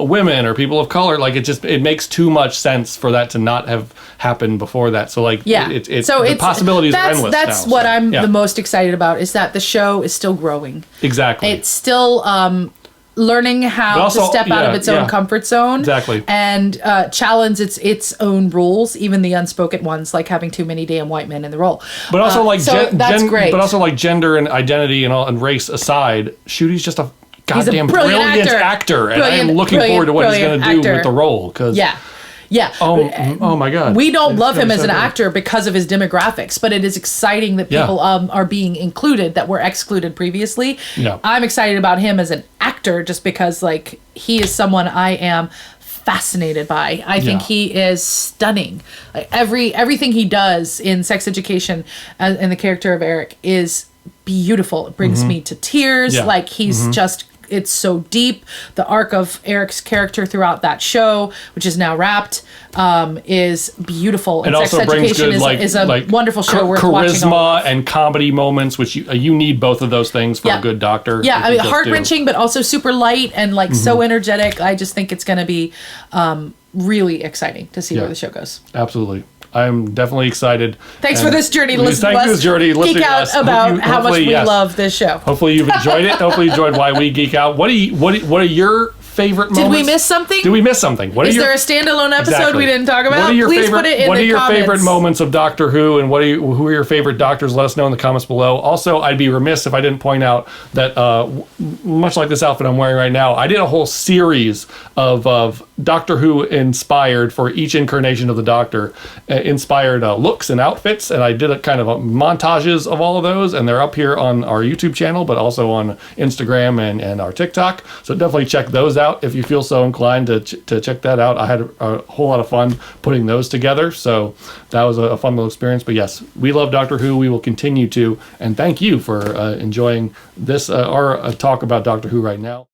Speaker 1: women or people of color. Like it makes too much sense for that to not have happened before that. So like, the possibilities are endless.
Speaker 2: That's what I'm the most excited about, is that the show is still growing.
Speaker 1: Exactly.
Speaker 2: It's still learning how to step out of its own comfort zone.
Speaker 1: Exactly.
Speaker 2: And challenge its own rules, even the unspoken ones, like having too many damn white men in the role.
Speaker 1: But also
Speaker 2: that's great.
Speaker 1: But also like gender and identity and race aside, Shudi's just a goddamn
Speaker 2: brilliant
Speaker 1: actor. And I am looking forward to what he's going to do with the role. Cause
Speaker 2: Yeah.
Speaker 1: Oh my God.
Speaker 2: We don't love him as an actor because of his demographics, but it is exciting that people are being included that were excluded previously.
Speaker 1: Yeah.
Speaker 2: I'm excited about him as an actor just because like he is someone I am fascinated by. I think he is stunning. Like everything he does in Sex Education and the character of Eric is beautiful. It brings me to tears.
Speaker 1: Yeah.
Speaker 2: Like he's just, it's so deep. The arc of Eric's character throughout that show, which is now wrapped, is beautiful.
Speaker 1: And
Speaker 2: Sex
Speaker 1: also brings
Speaker 2: Education
Speaker 1: good
Speaker 2: is a wonderful show worth watching.
Speaker 1: Charisma and comedy moments, which you need both of those things for a good Doctor.
Speaker 2: Yeah, I mean, heart-wrenching, but also super light and like so energetic. I just think it's going to be really exciting to see where the show goes.
Speaker 1: Absolutely. I'm definitely excited.
Speaker 2: Thanks for this journey. Listen to us geek out about how much we love this show.
Speaker 1: Hopefully you've enjoyed it. Hopefully you enjoyed why we geek out. What are your favorite moments?
Speaker 2: Did we miss something?
Speaker 1: Did we miss something?
Speaker 2: Is there a standalone episode we didn't talk about? Please put it in the comments.
Speaker 1: What are your favorite moments of Doctor Who, and who are your favorite Doctors? Let us know in the comments below. Also, I'd be remiss if I didn't point out that much like this outfit I'm wearing right now, I did a whole series of Doctor Who inspired for each incarnation of the Doctor, inspired looks and outfits, and I did a kind of montages of all of those, and they're up here on our YouTube channel, but also on Instagram and our TikTok. So definitely check those out if you feel so inclined to check that out. I had a whole lot of fun putting those together, so that was a fun little experience. But yes, we love Doctor Who. We will continue to, and thank you for enjoying this our talk about Doctor Who right now.